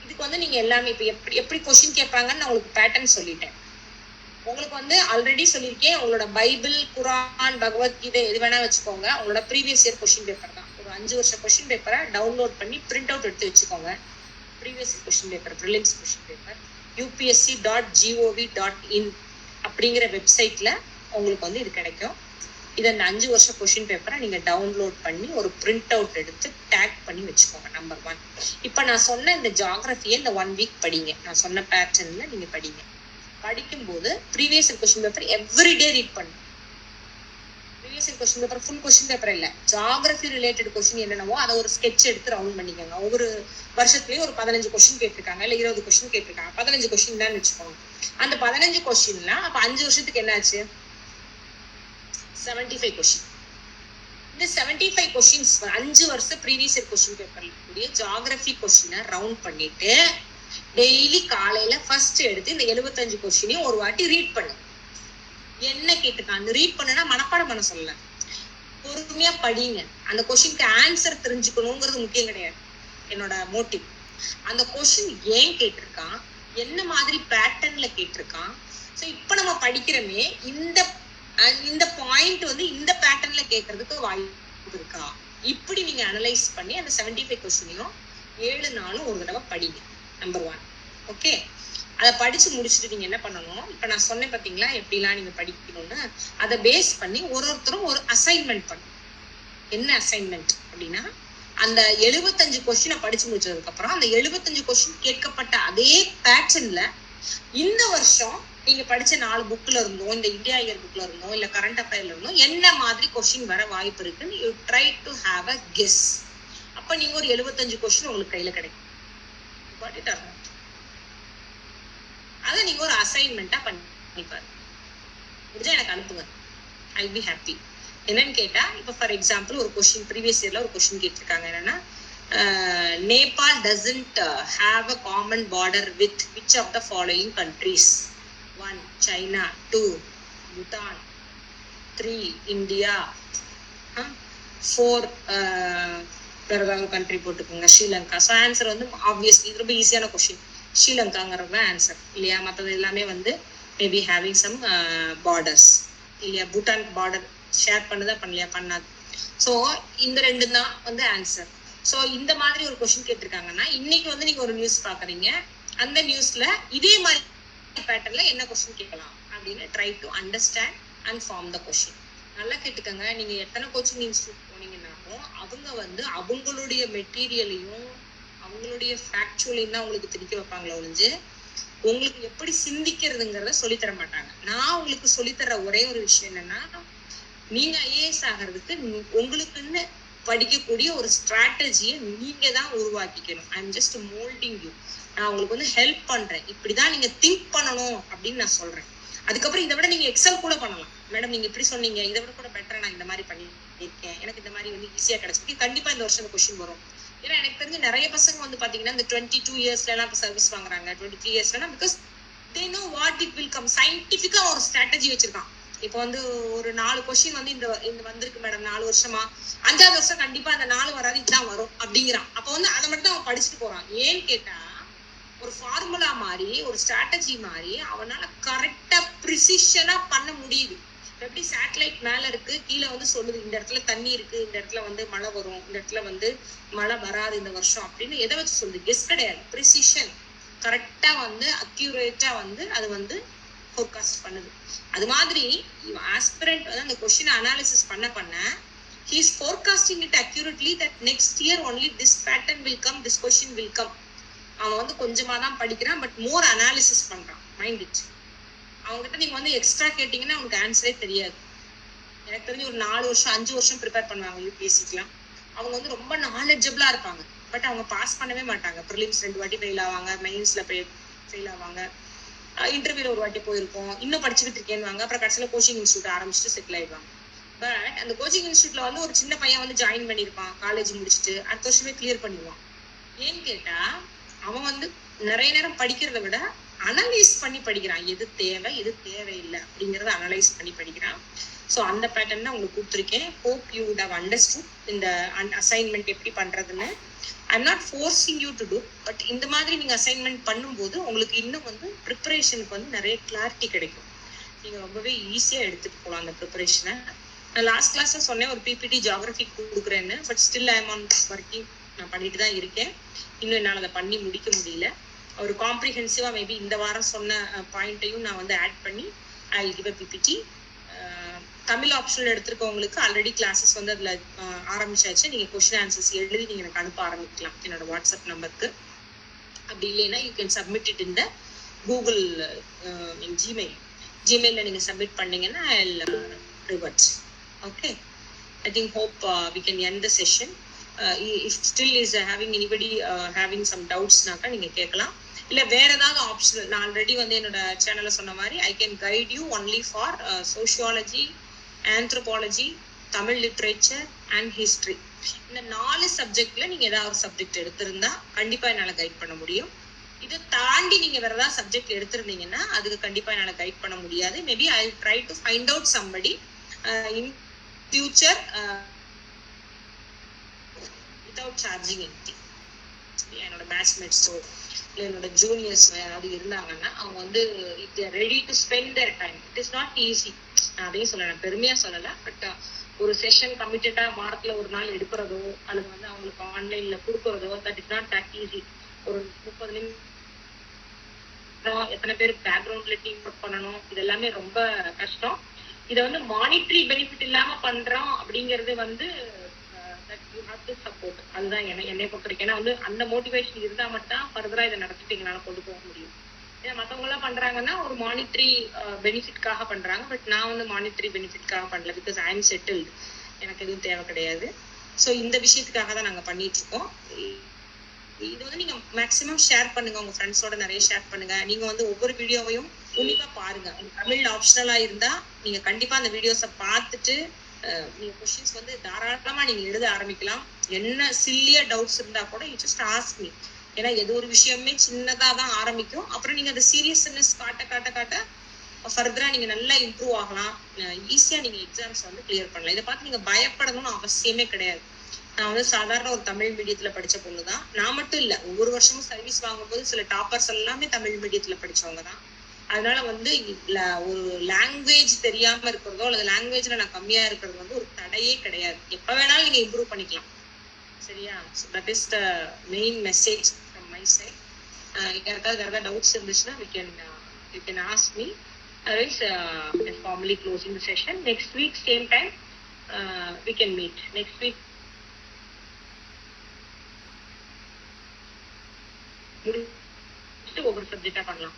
இதுக்கு வந்து நீங்க எல்லாமே இப்போ எப்படி கொஸ்டின் கேட்பாங்கன்னு நான் உங்களுக்கு பேட்டர்ன் சொல்லிட்டேன். உங்களுக்கு வந்து ஆல்ரெடி சொல்லியிருக்கேன், உங்களோட பைபிள், குரான், பகவத்கீதை எது வேணா வச்சுக்கோங்க. உங்களோட ப்ரீவியஸ் இயர் கொஸ்டின் பேப்பர் தான், ஒரு 5 வருஷம் கொஸ்டின் பேப்பரை டவுன்லோட் பண்ணி பிரிண்ட் அவுட் எடுத்து வச்சுக்கோங்க. Previous year question paper, prelims question paper upsc.gov.in அப்படிங்கிற வெப்சைட்ல உங்களுக்கு வந்து இது கிடைக்கும். இதை இந்த 5 வருஷம் கொஸ்டின் பேப்பரை நீங்க டவுன்லோட் பண்ணி ஒரு பிரிண்ட் அவுட் எடுத்து டேக் பண்ணி வச்சுக்கோங்க. நம்பர் 1. இப்ப நான் சொன்ன இந்த ஜியாகிரபியை இந்த 1 வீக் படிங்க. நான் சொன்ன பேட்டர்ன்ல நீங்க படிங்க. படிக்கும்போது previous question paper everyday read பண்ணுங்க. Previous question paper full question paper இல்ல, ஜியாகிரபி ரிலேட்டட் கொஸ்டின் என்னென்னவோ அதை ஒரு ஸ்கெட்ச் எடுத்து ரவுண்ட் பண்ணிக்கோங்க. ஒவ்வொரு வருஷத்துலயும் ஒரு 15 கொஸ்டின் கேட்டிருக்காங்க, இல்ல 20 கொஸ்டின் கேட்டிருக்காங்க. 15 கொஸ்டின் தான் வச்சுக்கோங்க. அந்த 15 கொஸ்டின்ல அப்ப 5 வருஷத்துக்கு என்னாச்சு? 75 கொஸ்டின். இந்த 75 கொஸ்டின்ஸ் 5 வருஷம் ப்ரீவியஸ் கொஸ்டின் பேப்பர்ல கூடிய ஜியாகிரபி கொஸ்டினை ரவுண்ட் பண்ணிட்டு டெய்லி காலையில ஃபர்ஸ்ட் எடுத்து இந்த 75 கொஸ்டினையும் ஒரு வாட்டி ரீட் பண்ணு. என்ன கேட்டிருக்காங்க ரீட் பண்ணுனா மனப்பாடம் பண்ண சொல்லல, பொறுமையா படிங்க. அந்த கொஸ்டினுக்கு ஆன்சர் தெரிஞ்சுக்கணுங்கிறது முக்கியம் கிடையாது. என்னோட மோட்டிவ் அந்த கொஸ்டின் ஏன் கேட்டிருக்கான், என்ன மாதிரி பேட்டர்ன்ல கேட்டிருக்கான். ஸோ இப்ப நம்ம படிக்கிறோமே இந்த பாயிண்ட் வந்து இந்த பேட்டர்ன்ல கேட்கறதுக்கு வாய்ப்பு இருக்கா, இப்படி நீங்க அனலைஸ் பண்ணி அந்த 75 கொஸ்டினையும் 7 நாளும் ஒரு தடவை படிங்க. நம்பர் 1. ஓகே, அதை படிச்சு முடிச்சுட்டு நீங்க என்ன பண்ணணும், இப்ப நான் சொன்னேன் பாத்தீங்களா எப்படிலாம் நீங்க படிக்கணும்னு, அதை பேஸ் பண்ணி ஒருத்தரும் ஒரு அசைன்மெண்ட் பண்ணும். என்ன அசைன்மெண்ட் அப்படின்னா, அந்த 75 கொஸ்டினை படிச்சு முடிச்சதுக்கு அப்புறம் அந்த 75 கொஸ்டின் கேட்கப்பட்ட அதே பேட்டர்ன்ல இந்த வருஷம் நீங்க படிச்ச 4 புக்ல இருந்தோ, இந்த இந்தியா இயர் புக்ல இருந்தோ, இல்ல கரண்ட் அஃபேர்ல இருந்தோ என்ன மாதிரி கொஸ்டின் வர வாய்ப்பு இருக்குன்னு you try to have a guess. அப்ப நீங்க ஒரு 75 கொஸ்டின் உங்களுக்கு கையில கிடைக்கும். அதை நீங்க ஒரு அசைன்மெண்டா பண்ணி பாருங்க. முடிஞ்சா எனக்கு அனுப்புங்க, ஐ பி ஹாப்பி. என்னன்னு கேட்டா, இப்ப ஃபார் எக்ஸாம்பிள் ஒரு கொஸ்டின் ப்ரீவியஸ் இயர்ல ஒரு கொஸ்டின் கேட்டிருக்காங்க. என்னன்னா, Nepal doesn't have a common border with which of the following countries? 1 China, 2 Bhutan, 3 India, 4 வேற ஏதாவது கண்ட்ரி போட்டுக்கோங்க, ஸ்ரீலங்கா. ஸோ ஆன்சர் வந்து ஆப்வியஸ்லி இது ரொம்ப ஈஸியான கொஸ்டின், ஸ்ரீலங்காங்கிறது ஆன்சர் இல்லையா. மற்றது எல்லாமே வந்து மேபி ஹேவிங் சம் பார்டர்ஸ் இல்லையா. பூட்டான் பார்டர் ஷேர் பண்ணுதா பண்ணலையா, பண்ணாது. ஸோ இந்த 2 தான் வந்து ஆன்சர். ஸோ இந்த மாதிரி ஒரு கொஸ்டின் கேட்டிருக்காங்கன்னா, இன்னைக்கு வந்து நீங்க ஒரு நியூஸ் பாக்குறீங்க, அந்த நியூஸ்ல இதே மாதிரி பேட்டர்ன்ல என்ன கொஸ்டின் கேட்கலாம் அப்படின்னு try to understand and form the question. நல்லா கேட்டுக்கங்க, நீங்க எத்தனை கோச்சிங் இன்ஸ்டியூட் போனீங்கன்னாலும் அவங்க வந்து அவங்களுடைய மெட்டீரியலையும் அவங்களுடைய ஃபேக்சுவலையும் தான் உங்களுக்கு திணிக்க வைப்பாங்களே ஒழிஞ்சு உங்களுக்கு எப்படி சிந்திக்கிறதுங்கிறத சொல்லித்தர மாட்டாங்க. நான் உங்களுக்கு சொல்லித்தர ஒரே ஒரு விஷயம் என்னன்னா, நீங்க ஐஏஎஸ் ஆகிறதுக்கு உங்களுக்குன்னு படிக்கக்கூடிய ஒரு ஸ்ட்ராட்டஜியை நீங்க தான் உருவாக்கிக்கணும். I am just moulding you. நான் உங்களுக்கு வந்து ஹெல்ப் பண்றேன், இப்படிதான் நீங்க திங்க் பண்ணணும் அப்படின்னு நான் சொல்றேன். அதுக்கப்புறம் இதை விட நீங்க எக்ஸல் கூட பண்ணலாம். மேடம் நீங்க இப்படி சொன்னீங்க, இதை விட கூட பெட்டரா நான் இந்த மாதிரி பண்ணிருக்கேன், எனக்கு இந்த மாதிரி வந்து ஈஸியா கிடைச்சிருக்கு, கண்டிப்பா இந்த வருஷம் கொஸ்டின் வரும். ஏன்னா எனக்கு தெரிஞ்சு நிறைய பசங்க வந்து பாத்தீங்கன்னா இந்த 22 இயர்ஸ்ல எல்லாம் இப்ப சர்வீஸ் வாங்குறாங்க, 23 இயர்ஸ்ல, because they know what it will come. சயின்டிபிக்கா ஒரு ஸ்ட்ராட்டஜி வச்சிருக்கான். இப்போ வந்து ஒரு 4 கொஸ்டின் வந்து இந்த வந்திருக்கு மேடம் 4 வருஷமா, 5வது வருஷம் கண்டிப்பா அந்த 4 வராது, இதுதான் வரும் அப்படிங்கிறான். அப்ப வந்து அதை மட்டும் அவன் படிச்சுட்டு போறான். ஏன்னு கேட்டா ஒரு ஃபார்முலா மாதிரி ஒரு ஸ்ட்ராட்டஜி மாதிரி அவனால கரெக்டா ப்ரிசிஷனா பண்ண முடியுது. எப்படி சேட்டலைட் மேல இருக்கு, கீழே வந்து சொல்லுது இந்த இடத்துல தண்ணி இருக்கு, இந்த இடத்துல வந்து மழை வரும், இந்த இடத்துல வந்து மழை வராது இந்த வருஷம் அப்படின்னு எதை வச்சு சொல்லுது? கெஸ் கிடையாது, ப்ரிசிஷன். கரெக்டா வந்து அக்யூரேட்டா வந்து அது வந்து ஃபோர்காஸ்ட் பண்ணுது. அது மாதிரி ஆஸ்பிரண்ட் வந்து அந்த கொஸ்டின் அனாலிசிஸ் பண்ண he is forecasting it accurately that next year only this pattern will come, this question will come. அவன் வந்து கொஞ்சமா தான் படிக்கிறான், பட் மோர் அனாலிசிஸ் பண்றான். Mind it. அவங்ககிட்ட நீங்க வந்து எக்ஸ்ட்ரா கேட்டீங்கன்னா அவனுக்கு ஆன்சரே தெரியாது. எனக்கு தெரிஞ்சு ஒரு 4 வருஷம் 5 வருஷம் ப்ரிப்பேர் பண்ணுவாங்க யூபிஎஸ்சிக்குலாம். அவங்க வந்து ரொம்ப நாலேஜபிளா இருப்பாங்க, பட் அவங்க பாஸ் பண்ணவே மாட்டாங்க. ப்ரிலிம்ஸ் 2 வாட்டி ஃபெயில் ஆவாங்க, மெயின்ஸ்ல ஃபெயில் ஆவாங்க, இன்டர்வியூல ஒரு வாட்டி போயிருக்கோம், இன்னும் படிச்சுக்கிட்டு இருக்கேன்னு அப்புறம் கடைசியில கோச்சிங் இன்ஸ்டியூட் ஆரம்பிச்சுட்டு செட்டில் ஆயிடுவாங்க. பட் அந்த கோச்சிங் இன்ஸ்டியூட்ல வந்து ஒரு சின்ன பையன் வந்து ஜாயின் பண்ணியிருப்பான், காலேஜ் முடிச்சுட்டு அடுத்த வருஷமே கிளியர் பண்ணிடுவான். ஏன்னு கேட்டா அவன் வந்து நிறைய நேரம் படிக்கிறத விட அனலைஸ் பண்ணி படிக்கிறான். எது தேவை எது தேவையில்லை அப்படிங்கறத அனலைஸ் பண்ணி படிக்கிறான். ஸோ அந்த பேட்டர்ன் தான் உங்களுக்கு கொடுத்துருக்கேன். Hope you would have understood இந்த அசைன்மெண்ட் எப்படி பண்றதுன்னு. I am not forcing you to do, but இந்த மாதிரி நீங்க அசைன்மெண்ட் பண்ணும்போது உங்களுக்கு இன்னும் வந்து ப்ரிப்பரேஷனுக்கு வந்து நிறைய கிளாரிட்டி கிடைக்கும். நீங்க ரொம்பவே ஈஸியா எடுத்துட்டு போகலாம் அந்த ப்ரிப்பரேஷனை. நான் லாஸ்ட் கிளாஸ்ல சொன்னேன் ஒரு பிபிடி ஜியாகிரபி கொடுக்குறேன்னு, but still I am on working. நான் பண்ணிட்டு தான் இருக்கேன். இன்னும் என்னால் அதை பண்ணி முடிக்க முடியல. ஒரு காம்ப்ரிஹென்சிவா மேபி இந்த வாரம் சொன்ன பாயிண்ட்டையும் நான் வந்து ஆட் பண்ணி I will give a PPT. Tamil ஆப்ஷனில் எடுத்திருக்கவங்களுக்கு ஆல்ரெடி கிளாஸஸ் வந்து அதில் ஆரம்பிச்சாச்சு. நீங்கள் கொஸ்டின் ஆன்சர்ஸ் எழுதி நீங்கள் எனக்கு அனுப்ப ஆரம்பிக்கலாம் என்னோட வாட்ஸ்அப் நம்பருக்கு. அப்படி இல்லைன்னா யூ கேன் சப்மிட் இட் இந்த கூகுள் ஜிமெயிலில் நீங்கள் சப்மிட் பண்ணீங்கன்னா I will revert. Okay, I think hope we can end the session. If still is having anybody having some doubts நாக்கா நீங்க கேட்கலாம். இல்ல வேற ஏதாவது ஆப்ஷனல், நான் ஆல்ரெடி வந்து என்னோட சேனல்ல சொன்ன மாதிரி I can guide you only for sociology, anthropology, Tamil literature and history. இந்த 4 சப்ஜெக்ட்ல நீங்க ஏதாவது ஒரு சப்ஜெக்ட் எடுத்திருந்தா கண்டிப்பா என்னால கைட் பண்ண முடியும். இதை தாண்டி நீங்க வேற ஏதாவது சப்ஜெக்ட் எடுத்திருந்தீங்கன்னா அதுக்கு கண்டிப்பா என்னால கைட் பண்ண முடியாது. Maybe I will try to find out somebody in future without charging anything. என்னோட பேட்ச்மேட்ஸோ இல்லை என்னோட ஜூனியர்ஸ் யாராவது இருந்தாங்கன்னா அவங்க வந்து if they are ready to spend their time, it is not easy. நான் அதையும் சொல்லலை, பெருமையா சொல்லலை, பட் ஒரு செஷன் கமிட்டடா வாரத்துல ஒரு நாள் எடுக்கிறதோ அல்லது வந்து அவங்களுக்கு ஆன்லைன்ல கொடுக்கறதோ that is not that easy. ஒரு 30 நிமிஷம் எத்தனை பேர் பேக்ரவுண்ட்ல டீம் ஒர்க் பண்ணணும், இது எல்லாமே ரொம்ப கஷ்டம். இதை வந்து மானிட்டரி பெனிஃபிட் இல்லாம பண்றோம் அப்படிங்கிறது வந்து சப்போர்ட். அதுதான் என்னை பொறுத்த வரைக்கும். ஏன்னா வந்து அந்த மோட்டிவேஷன் இருந்தா மட்டும் ஃபர்தரா இதை நடத்திட்டு எங்களால கொண்டு போக முடியும். ஏன்னா மற்றவங்க எல்லாம் பண்றாங்கன்னா ஒரு மானிட்டரி பெனிஃபிட்காக பண்றாங்க, பட் நான் வந்து மானிட்டரி பெனிஃபிட்காக பண்ணல. பிகாஸ் ஐ எம் செட்டில்டு, எனக்கு எதுவும் தேவை கிடையாது. ஸோ இந்த விஷயத்துக்காக தான் நாங்க பண்ணிட்டு இருக்கோம். இது வந்து நீங்க மேக்சிமம் ஷேர் பண்ணுங்க, உங்க ஃப்ரெண்ட்ஸோட நிறைய ஷேர் பண்ணுங்க. நீங்க வந்து ஒவ்வொரு வீடியோவையும் உன்னிப்பா பாருங்க. தமிழ் ஆப்ஷனலா இருந்தா நீங்க கண்டிப்பா அந்த வீடியோஸை பார்த்துட்டு நீங்க கொஸ்டின்ஸ் வந்து தாராளமா நீங்க எழுத ஆரம்பிக்கலாம். என்ன சில்லியா டவுட்ஸ் இருந்தா கூட யூ ஜஸ்ட் ஆஸ்க் மீ. ஏன்னா எது ஒரு விஷயமே சின்னதா தான் ஆரம்பிக்கும், அப்புறம் நீங்க அந்த சீரியஸ்னஸ் காட்ட ஃபர்தரா நீங்க நல்லா இம்ப்ரூவ் ஆகலாம். ஈஸியா நீங்க எக்ஸாம்ஸ் வந்து கிளியர் பண்ணலாம். இதை பார்த்து நீங்க பயப்படணும்னு அவசியமே கிடையாது. நான் வந்து சாதாரண ஒரு தமிழ் மீடியத்துல படிச்ச பொண்ணு தான். நான் மட்டும் இல்ல, ஒவ்வொரு வருஷமும் சர்வீஸ் வாங்கும்போது சில டாப்பர்ஸ் எல்லாமே தமிழ் மீடியத்துல படிச்சவங்க தான். அதனால வந்து ஒரு லாங்குவேஜ் தெரியாம இருக்கிறதோ அல்லது லாங்குவேஜ்ல நான் கம்மியா இருக்கிறது வந்து ஒரு தடையே கிடையாது. எப்ப வேணாலும் நீங்க இம்ப்ரூவ் பண்ணிக்கலாம். சரியா? That is the main message from my side. யாருக்காவது வேற ஏதாவது டவுட்ஸ் இருந்துச்சுன்னா you can ask me. Otherwise, we're formally closing the session. Next week, same time, we can meet. Next week, ஒவ்வொரு சப்ஜெக்டா பண்ணலாம்.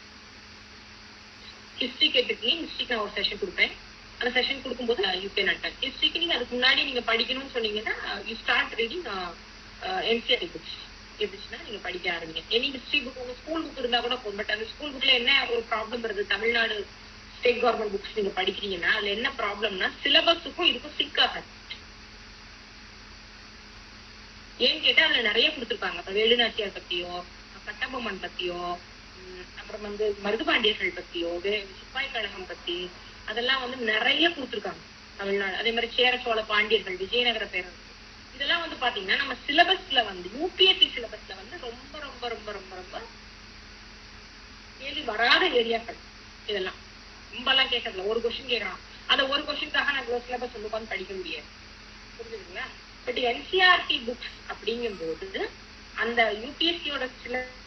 ஹிஸ்டரி கேட்டிருக்கீங்க, ஹிஸ்டரிக்கு நான் ஒரு செஷன் கொடுப்பேன். அந்த செஷன் கொடுக்கும்போது யூ கேன் அட்டன். ஹிஸ்டரிக்கு நீங்க அதுக்கு முன்னாடி நீங்க படிக்கணும்னு சொன்னீங்கன்னா you start reading NCERT books. எப்படின்னா நீங்க படிக்க ஆரம்பிங்க. எனி ஹிஸ்டரி புக் உங்க ஸ்கூல் புக் இருந்தா கூட போதும். பட் அந்த ஸ்கூல் புக்ல என்ன ஒரு ப்ராப்ளம் வருது, தமிழ்நாடு ஸ்டேட் கவர்மெண்ட் புக்ஸ் நீங்க படிக்கிறீங்கன்னா அதுல என்ன ப்ராப்ளம்னா சிலபஸுக்கும் இதுக்கும் சிங்க் ஆகாது. ஏன்னு கேட்டா அதுல நிறைய கொடுத்துருப்பாங்க. இப்ப வேலுநாச்சியார் பத்தியோ, கட்டபொம்மன் பத்தியோ, அப்புறம் மருதுபாண்டியர்கள் பத்தியோ, சிப்பாய் கழகம் பத்தி அதெல்லாம் நிறைய கொடுத்துருக்காங்க தமிழ்நாடு. அதே மாதிரி சேர சோழ பாண்டியர்கள், விஜயநகர பேரரசு, இதெல்லாம் பாத்தீங்கன்னா நம்ம சிலபஸ்ல யூபிஎஸ்சி சிலபஸ்ல ரொம்ப ரொம்ப ரொம்ப ரொம்ப ரொம்ப கேள்வி வராத ஏரியாக்கள். இதெல்லாம் ரொம்ப எல்லாம் கேட்கறதுல ஒரு கொஸ்டின் கேட்கறான், அந்த ஒரு கொஸ்டினுக்காக நான் இவ்வளவு சிலபஸ் உட்காந்து படிக்க முடியாது. புரிஞ்சுதுங்களா? பட் என்சிஆர்டி புக்ஸ் அப்படிங்கும் போது அந்த யூபிஎஸ்சியோட சிலபஸ்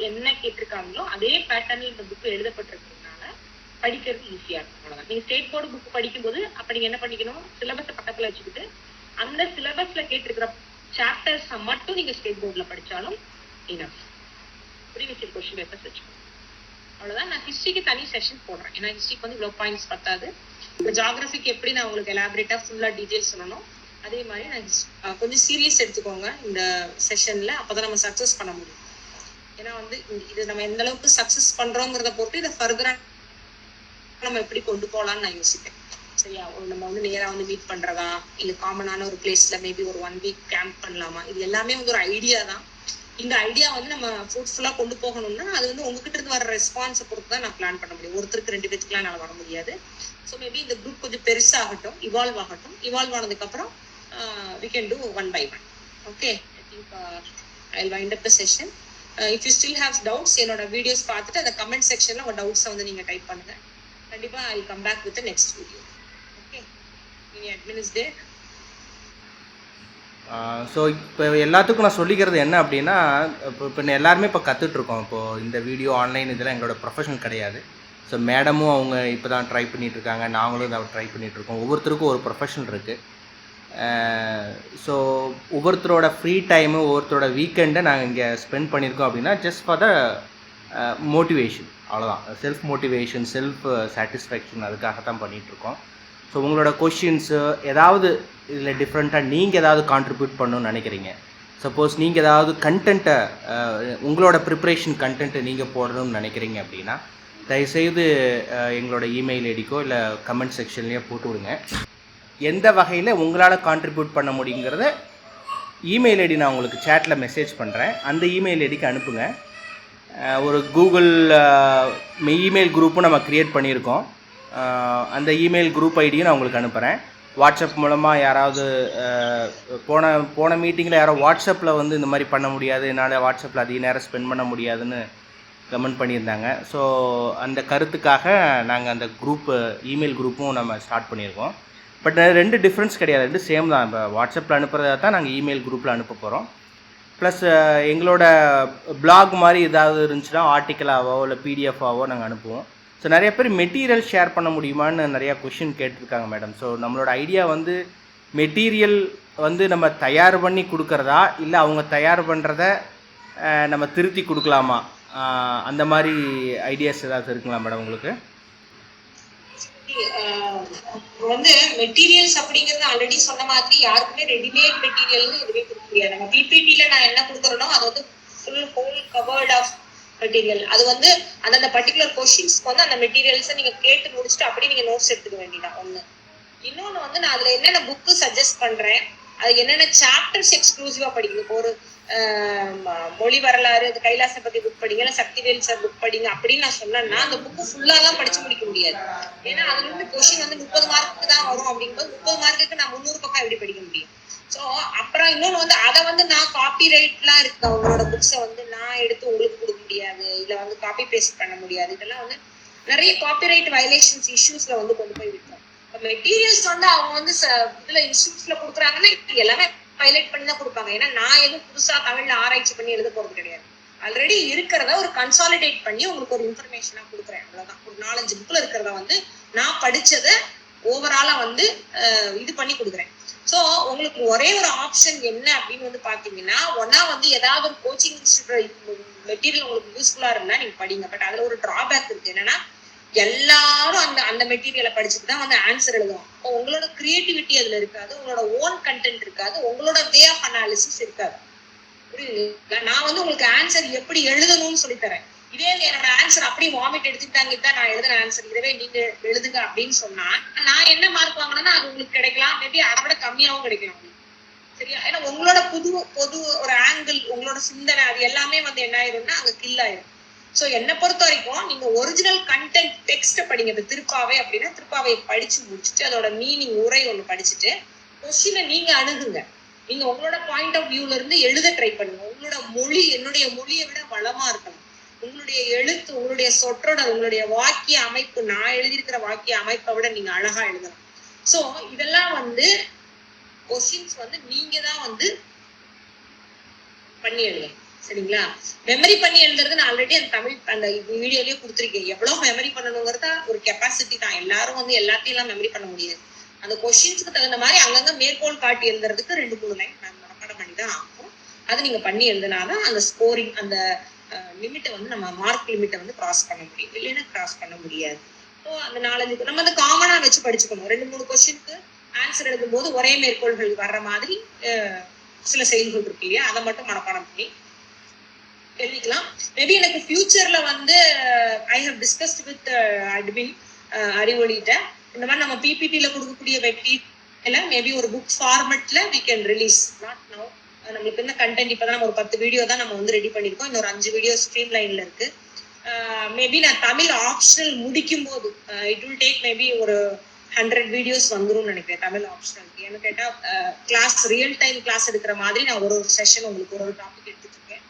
என்ன கேட்டிருக்காங்களோ அதே பேட்டர்ன்ல இந்த புக் எழுதப்பட்டிருக்கிறதுனால படிக்கிறது ஈஸியா இருக்கும். அவ்வளவுதான். நீங்க ஸ்டேட் போர்டு புக் படிக்கும்போது அப்ப நீங்க என்ன பண்ணிக்கணும், சிலபஸை பக்கத்துல வச்சுக்கிட்டு அந்த சிலபஸ்ல கேட்டிருக்கிற சாப்டர்ஸ் மட்டும் நீங்க ஸ்டேட் போர்ட்ல படிச்சாலும் இனஃப். ப்ரீவியஸ் கொஸ்டின் பேப்பர்ஸ் வச்சுக்கணும். அவ்வளவுதான். நான் ஹிஸ்டரிக்கு தனி செஷன் போடுறேன். ஏன்னா ஹிஸ்டரிக்கு இவ்வளவு பாயிண்ட்ஸ் பத்தாது. இப்போ ஜியாகிரபிக்கு எப்படி நான் உங்களுக்கு எலாபரேட்டா ஃபுல்லா டீடைல்ஸ் சொல்லணும், அதே மாதிரி நான் கொஞ்சம் சீரியஸ் எடுத்துக்கோங்க இந்த செஷன்ல. அப்பதான் நம்ம சக்சஸ் பண்ண முடியும். ஏன்னா இது நம்ம எந்த அளவுக்கு சக்சஸ் பண்றோங்கிறத பொறுத்து இதை ஃபர்தரா நம்ம எப்படி கொண்டு போகலாம்னு நான் யோசிப்பேன். சரியா? நம்ம நேரா மீட் பண்றதா, இல்ல காமனான ஒரு பிளேஸ்ல மேபி ஒரு 1 வீக் கேம்ப் பண்ணலாமா, இது எல்லாமே ஒரு ஐடியா தான். இந்த ஐடியா நம்ம ஃப்ரூட்ஃபுல்லா கொண்டு போகணும்னா அது உங்ககிட்ட இருந்து வர ரெஸ்பான்ஸை பொறுத்து தான் நான் பிளான் பண்ண முடியும். ஒருத்தருக்கு 2 பேத்துக்குலாம் என்னால வர முடியாது. ஸோ மேபி இந்த குரூப் கொஞ்சம் பெருசாகட்டும், இவால்வ் ஆகட்டும். இவால்வ் ஆனதுக்கு அப்புறம் we can do one by one. Okay, I think I'll wind up the session. If you still have doubts, என்னோட வீடியோஸ் பார்த்துட்டு அந்த கமெண்ட் செக்ஷன்ல உங்க டவுட்ஸை நீங்க டைப் பண்ணுங்க. கண்டிப்பா I'll come back with the next video. Okay, any admin is there? So இப்போ எல்லாத்துக்கும் நான் சொல்லிக்கிறது என்ன அப்படின்னா, இப்போ எல்லாருமே இப்போ கற்றுட்ருக்கோம். இப்போது இந்த வீடியோ ஆன்லைன் இதெல்லாம் எங்களோட ப்ரொஃபஷன் கிடையாது. ஸோ மேடமும் அவங்க இப்போ தான் ட்ரை பண்ணிகிட்ருக்காங்க, நாங்களும் இதை ட்ரை பண்ணிகிட்ருக்கோம். ஒவ்வொருத்தருக்கும் ஒரு ப்ரொஃபஷன் இருக்குது. ஸோ ஒவ்வொருத்தரோட ஃப்ரீ டைமு, ஒவ்வொருத்தரோட வீக்கெண்டை நாங்கள் இங்கே ஸ்பெண்ட் பண்ணியிருக்கோம் அப்படின்னா ஜஸ்ட் ஃபார் த மோட்டிவேஷன், அவ்வளோதான். செல்ஃப் மோட்டிவேஷன், செல்ஃப் சாட்டிஸ்ஃபேக்ஷன், அதுக்காக தான் பண்ணிகிட்ருக்கோம். ஸோ உங்களோட கொஷின்ஸு ஏதாவது இதில் டிஃப்ரெண்ட்டாக நீங்கள் ஏதாவது கான்ட்ரிபியூட் பண்ணணும்னு நினைக்கிறீங்க, சப்போஸ் நீங்கள் ஏதாவது கண்டென்ட்டை உங்களோட ப்ரிப்ரேஷன் கண்டென்ட்டை நீங்கள் போடணும்னு நினைக்கிறீங்க அப்படின்னா தயவுசெய்து எங்களோட இமெயில் ஐடிக்கோ இல்லை கமெண்ட் செக்ஷன்லேயோ போட்டு விடுங்க. எந்த வகையில் உங்களால் கான்ட்ரிபியூட் பண்ண முடியுங்கிறத இமெயில் ஐடி நான் உங்களுக்கு சேட்டில் மெசேஜ் பண்ணுறேன். அந்த இமெயில் ஐடிக்கு அனுப்புங்க. ஒரு கூகுள் இமெயில் குரூப்பும் நம்ம க்ரியேட் பண்ணியிருக்கோம். அந்த இமெயில் குரூப் ஐடியும் நான் உங்களுக்கு அனுப்புகிறேன். வாட்ஸ்அப் மூலமாக யாராவது போன மீட்டிங்கில் யாரோ வாட்ஸ்அப்பில் இந்த மாதிரி பண்ண முடியாது, என்னால் வாட்ஸ்அப்பில் அதிக நேரம் ஸ்பெண்ட் பண்ண முடியாதுன்னு கமெண்ட் பண்ணியிருந்தாங்க. ஸோ அந்த கருத்துக்காக நாங்கள் அந்த இமெயில் குரூப்பும் நம்ம ஸ்டார்ட் பண்ணியிருக்கோம். பட் 2 டிஃப்ரென்ஸ் கிடையாது, 2 சேம் தான். இப்போ வாட்ஸ்அப்பில் அனுப்புகிறதா தான் நாங்கள் இமெயில் குரூப்பில் அனுப்ப போகிறோம். ப்ளஸ் எங்களோட பிளாக் மாதிரி ஏதாவது இருந்துச்சுன்னா ஆர்டிக்கலாவோ இல்லை பிடிஎஃபாவோ நாங்கள் அனுப்புவோம். ஸோ நிறைய பேர் மெட்டீரியல் ஷேர் பண்ண முடியுமான்னு நிறையா கொஷின் கேட்டிருக்காங்க மேடம். ஸோ நம்மளோட ஐடியா மெட்டீரியல் நம்ம தயார் பண்ணி கொடுக்குறதா, இல்லை அவங்க தயார் பண்ணுறத நம்ம திருத்தி கொடுக்கலாமா, அந்த மாதிரி ஐடியாஸ் ஏதாவது இருக்குங்களா மேடம் உங்களுக்கு? மெட்டீரியல்ஸ் அப்படிங்கறது ஆல்ரெடி சொன்ன மாதிரி யாருக்குமே ரெடிமேட் மெட்டீரியல்னு எதுவுமே கொடுக்க முடியாது. நம்ம பிபிடில நான் என்ன கொடுக்குறேனோ அது full whole covered of material. அது அந்த பர்டிகுலர் கொஸ்டின்ஸ்க்கு அந்த மெட்டீரியல்ஸை நீங்க கேட்டு முடிச்சுட்டு அப்படியே நீங்க நோட்ஸ் எடுத்துக்க வேண்டியதான் ஒண்ணு. இன்னொன்னு நான் அதுல என்னென்ன புக்கு சஜஸ்ட் பண்றேன், அது என்னென்ன சாப்டர்ஸ் எக்ஸ்க்ளூசிவா படிக்கணும். இப்போ ஒரு மொழி வரலாறு, கைலாச பத்தி புக் படிங்க, இல்ல சக்திவேல் சார் புக் படிங்க அப்படின்னு நான் சொன்னேன்னா அந்த புக்கு ஃபுல்லா தான் படிச்சு முடிக்க முடியாது. ஏன்னா அதுல இருந்து கொஸ்டின் 30 மார்க்கு தான் வரும். அப்படிங்கும்போது 30 மார்க்குக்கு நான் 300 பக்கம் எப்படி படிக்க முடியும்? சோ அப்புறம் இன்னொன்னு அதை நான் காப்பி ரைட்லாம் இருக்கு. அவங்களோட புக்ஸை நான் எடுத்து உங்களுக்கு கொடுக்க முடியாது, இல்ல காப்பி பேஸ்ட் பண்ண முடியாது. இதெல்லாம் நிறைய காப்பிரைட் வயலேஷன்ஸ் இஷ்யூஸ்ல கொண்டு போய் விட்டுரும். மெட்டீரியல்ஸ் அவங்க இதுல இன்ஸ்டியூட்ஸ்ல கொடுக்குறாங்கன்னா எல்லாமே ஹைலைட் பண்ணி தான் கொடுப்பாங்க. ஏன்னா நான் எதுவும் புதுசா தமிழ்ல ஆராய்ச்சி பண்ணி எழுத போறது கிடையாது. ஆல்ரெடி இருக்கிறத ஒரு கன்சாலிடேட் பண்ணி உங்களுக்கு ஒரு இன்ஃபர்மேஷனா கொடுக்குறேன். அவ்வளவுதான். ஒரு 4-5 புக்ல இருக்கிறத வந்து நான் படிச்சதை ஓவராலா வந்து இது பண்ணி கொடுக்குறேன். ஸோ உங்களுக்கு ஒரே ஒரு ஆப்ஷன் என்ன அப்படின்னு வந்து பாத்தீங்கன்னா, ஒன்னா வந்து ஏதாவது ஒரு கோச்சிங் மெட்டீரியல் உங்களுக்கு யூஸ்ஃபுல்லா இருந்தா நீங்க படிங்க. பட் அதுல ஒரு டிராபேக் இருக்கு. என்னன்னா எல்லாரும் அந்த அந்த மெட்டீரியலை படிச்சுட்டு தான் வந்து ஆன்சர் எழுதுவோம். இப்போ உங்களோட கிரியேட்டிவிட்டி அதுல இருக்காது, உங்களோட ஓன் கண்டென்ட் இருக்காது, உங்களோட வே ஆஃப் அனாலிசிஸ் இருக்காது. புரியுதுங்களா? நான் வந்து உங்களுக்கு ஆன்சர் எப்படி எழுதணும்னு சொல்லி தரேன். இதே என்னோட ஆன்சர் அப்படியே வாமிட் எடுத்துக்கிட்டாங்க, தான் நான் எழுதுன ஆன்சர், இதுவே நீங்க எழுதுங்க அப்படின்னு சொன்னா நான் என்ன மார்க் வாங்கினா அது உங்களுக்கு கிடைக்கலாம். மேபி அதை விட கம்மியாவும் கிடைக்கலாம். சரியா? ஏன்னா உங்களோட பொது ஒரு ஆங்கிள், உங்களோட சிந்தனை, அது எல்லாமே வந்து என்ன ஆயிரும்னா அங்க கில் ஆயிரும். சோ என்னை பொறுத்த வரைக்கும் நீங்க ஒரிஜினல் கண்டென்ட் டெக்ஸ்ட படிங்க. இப்ப திருப்பாவை அப்படின்னா திருப்பாவையை படிச்சு முடிச்சுட்டு அதோட மீனிங் உரை ஒண்ணு படிச்சுட்டு கொஸ்டினை நீங்க அணுகுங்க. நீங்க உங்களோட பாயிண்ட் ஆஃப் வியூல இருந்து எழுத ட்ரை பண்ணுங்க. உங்களோட மொழி என்னுடைய மொழியை விட வளமா இருக்கணும். உங்களுடைய எழுத்து, உங்களுடைய சொற்றொடர், உங்களுடைய வாக்கிய அமைப்பு, நான் எழுதியிருக்கிற வாக்கிய அமைப்பை விட நீங்க அழகா எழுதலாம். சோ இதெல்லாம் வந்து கொஸ்டின்ஸ் வந்து நீங்க தான் வந்து பண்ணி எழுதணும். சரிங்களா? மெமரி பண்ணி எழுதுறது நான் ஆல்ரெடி அந்த தமிழ் அந்த வீடியோலயே கொடுத்துருக்கேன். எவ்வளவு மெமரி பண்ணணுங்கிறத ஒரு கெப்பாசிட்டி தான். எல்லாரும் வந்து எல்லாத்தையும் எல்லாம் மெமரி பண்ண முடியாது. அந்த கொஸ்டின்ஸ்க்கு தகுந்த மாதிரி அங்கங்க மேற்கோள் காட்டி எழுதுறதுக்கு 2-3 லைன் நம்ம மனப்பாடம் பண்ணி தான் ஆகும். அது நீங்க பண்ணி எழுதினாதான் அந்த ஸ்கோரிங், அந்த லிமிட்டை வந்து நம்ம மார்க் லிமிட்டை வந்து கிராஸ் பண்ண முடியும். இல்லைன்னா கிராஸ் பண்ண முடியாது. ஸோ அந்த 4-5 நம்ம வந்து காமனா வச்சு படிச்சுக்கணும். 2-3 கொஸ்டினுக்கு ஆன்சர் எழுதும் போது ஒரே மேற்கோள்கள் வர்ற மாதிரி சில செயல்கள் இருக்கு இல்லையா, அதை மட்டும் மனப்பாடம் பண்ணி எழுதிக்கலாம். மேபி எனக்கு ஃபியூச்சர்ல வந்து I have discussed with admin அறிவொளிட்ட இந்த மாதிரி நம்ம பிபிடில கொடுக்கக்கூடிய வெட்டில மேபி ஒரு புக் ஃபார்மெட்ல we can release. Not now. நம்மளுக்கு என்ன கண்டென்ட் இப்பதான் நம்ம ஒரு 10 வீடியோ தான் நம்ம வந்து ரெடி பண்ணிருக்கோம். இன்னொரு 5 வீடியோ ஸ்ட்ரீம் லைன்ல இருக்கு. மேபி நான் தமிழ் ஆப்ஷனல் முடிக்கும் போது இட் வில் டேக் மேபி ஒரு 100 வீடியோஸ் வந்துரும் நினைக்கிறேன் தமிழ் ஆப்ஷனலுக்கு. என்ன கேட்டா கிளாஸ் ரியல் டைம் கிளாஸ் எடுக்கிற மாதிரி நான் ஒரு செஷன் உங்களுக்கு ஒரு டாபிக் எடுத்துட்டு இருக்கேன்.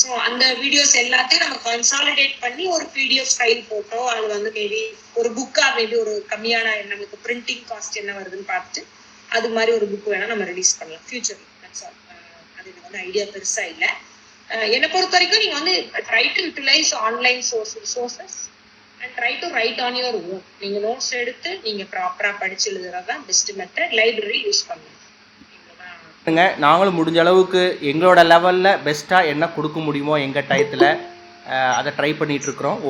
ஸோ அந்த வீடியோஸ் எல்லாத்தையும் நம்ம கன்சாலிடேட் பண்ணி ஒரு பிடிஎஃப் ஃபைல் போட்டோ அது வந்து மேபி ஒரு புக்கா மேபி ஒரு கம்மியான நம்மளுக்கு பிரிண்டிங் காஸ்ட் என்ன வருதுன்னு பார்த்துட்டு அது மாதிரி ஒரு புக் வேணா நம்ம ரிலீஸ் பண்ணலாம் ஃபியூச்சர். அது எனக்கு வந்து ஐடியா பெருசா இல்லை. என்னை பொறுத்த வரைக்கும் நீங்க வந்து try to utilise online sources and try to write on your own. நீங்க நோட்ஸ் எடுத்து நீங்க ப்ராப்பரா படிச்சு எழுதுறதுதான் பெஸ்ட் மெத்தட். லைப்ரரி யூஸ் பண்ணுங்க. நாங்களும் முடிஞ்ச அளவுக்கு எங்களோட லெவலில் பெஸ்ட்டாக என்ன கொடுக்க முடியுமோ எங்கள் டயத்தில் அதை ட்ரை பண்ணிகிட்ருக்குறோம்.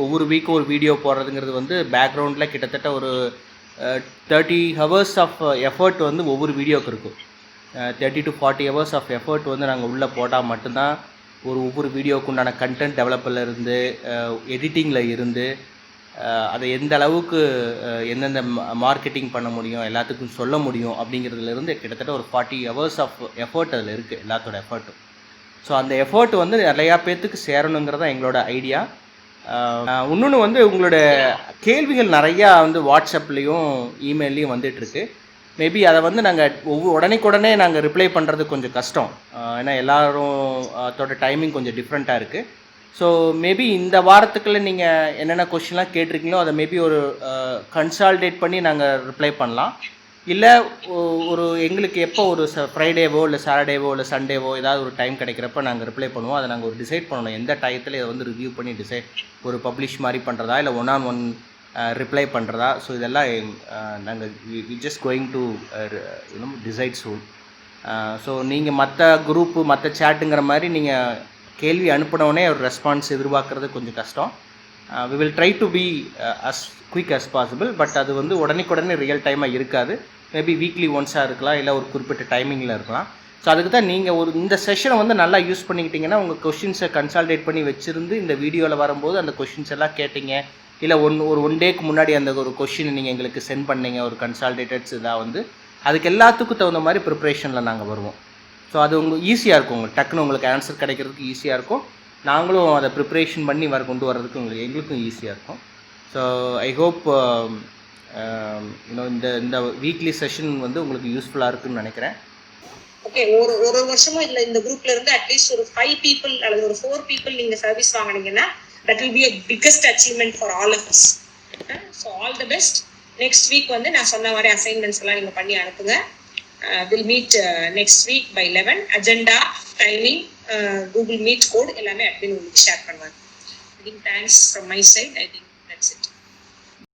ஒவ்வொரு வீக்கும் ஒரு வீடியோ போடுறதுங்கிறது வந்து பேக்ரவுண்டில் கிட்டத்தட்ட ஒரு 30 hours ஆஃப் எஃபர்ட் வந்து ஒவ்வொரு வீடியோவுக்கு இருக்கும். 30 to 40 hours ஆஃப் எஃபர்ட் வந்து நாங்கள் உள்ளே போட்டால் மட்டும்தான் ஒவ்வொரு வீடியோவுக்கு உண்டான கண்டென்ட் டெவலப்பில் இருந்து எடிட்டிங்கில் இருந்து அதை எந்த அளவுக்கு எந்தெந்த மார்க்கெட்டிங் பண்ண முடியும், எல்லாத்துக்கும் சொல்ல முடியும் அப்படிங்கிறதுலேருந்து கிட்டத்தட்ட ஒரு 40 hours ஆஃப் எஃபர்ட் அதில் இருக்குது, எல்லாத்தோட எஃபர்ட்டும். ஸோ அந்த எஃபர்ட் வந்து நிறையா பேர்த்துக்கு சேரணுங்கிறதான் எங்களோட ஐடியா. இன்னொன்று வந்து உங்களோட கேள்விகள் நிறையா வந்து வாட்ஸ்அப்லேயும் இமெயிலையும் வந்துட்டுருக்கு. மேபி அதை வந்து நாங்கள் உடனே நாங்கள் ரிப்ளை பண்ணுறது கொஞ்சம் கஷ்டம். ஏன்னா எல்லோரும் அதோட டைமிங் கொஞ்சம் டிஃப்ரெண்ட்டாக இருக்குது. ஸோ மேபி இந்த வாரத்துக்குள்ளே நீங்கள் என்னென்ன கொஷின்லாம் கேட்டிருக்கீங்களோ அதை மேபி ஒரு கன்சால்டேட் பண்ணி நாங்கள் ரிப்ளை பண்ணலாம். இல்லை ஒரு எங்களுக்கு எப்போ ஒரு ஃப்ரைடேவோ இல்லை சாட்டர்டேவோ இல்லை சண்டேவோ ஏதாவது ஒரு டைம் கிடைக்கிறப்ப நாங்கள் ரிப்ளை பண்ணுவோம். அதை நாங்கள் ஒரு டிசைட் பண்ணணும் எந்த டயத்தில் இதை வந்து ரிவ்யூ பண்ணி ஒரு பப்ளிஷ் மாதிரி பண்ணுறதா இல்லை 1-on-1 ரிப்ளை பண்ணுறதா. ஸோ இதெல்லாம் நாங்கள் we just going to decide soon. So நீங்கள் மற்ற குரூப்பு மற்ற சேட்டுங்கிற மாதிரி நீங்கள் கேள்வி அனுப்பினோடனே ஒரு ரெஸ்பான்ஸ் எதிர்பார்க்குறது கொஞ்சம் கஷ்டம். We will try to be as quick as possible. But அது வந்து உடனே ரியல் டைமாக இருக்காது. மேபி வீக்லி ஒன்ஸாக இருக்கலாம், இல்லை ஒரு குறிப்பிட்ட டைமிங்கில் இருக்கலாம். ஸோ அதுக்கு தான் நீங்கள் இந்த செஷனை வந்து நல்லா யூஸ் பண்ணிக்கிட்டிங்கன்னா உங்கள் கொஷின்ஸை கன்சால்டேட் பண்ணி வச்சுருந்து இந்த வீடியோவில் வரும்போது அந்த கொஷின்ஸ் எல்லாம் கேட்டிங்க, இல்லை ஒரு ஒன் டேக்கு முன்னாடி அந்த ஒரு கொஷினை நீங்கள் எங்களுக்கு சென்ட் பண்ணீங்க ஒரு கன்சால்டேட்டட்ஸ் இதாக வந்து அதுக்கு எல்லாத்துக்கும் தகுந்த மாதிரி ப்ரிப்ரேஷனில் நாங்கள் வருவோம். ஸோ அது உங்களுக்கு ஈஸியாக இருக்கும், உங்களுக்கு டக்குன்னு உங்களுக்கு ஆன்சர் கிடைக்கிறதுக்கு ஈஸியாக இருக்கும். நாங்களும் அதை ப்ரிப்ரேஷன் பண்ணி கொண்டு வர்றதுக்கு எங்களுக்கும் ஈஸியாக இருக்கும். ஸோ ஐ ஹோப் இந்த வீக்லி செஷன் வந்து உங்களுக்கு யூஸ்ஃபுல்லாக இருக்குன்னு நினைக்கிறேன். ஓகே, ஒரு வருஷமும் இந்த குரூப்ல இருந்து அட்லீஸ்ட் ஒரு 5 people அல்லது ஒரு 4 people நீங்க சர்வீஸ் வாங்குனீங்கன்னா that will be a biggest achievement for all of us. So all the best. Next week வந்து நான் சொன்ன மாதிரி அசைன்மெண்ட்ஸ் எல்லாம் நீங்க பண்ணி அனுப்புங்க. Will meet next week by 11. Agenda, timing, Google Meet code எல்லாமே அட்மின் உங்களுக்கு ஷேர் பண்ணுவாங்க. I think thanks from my side. I think that's it.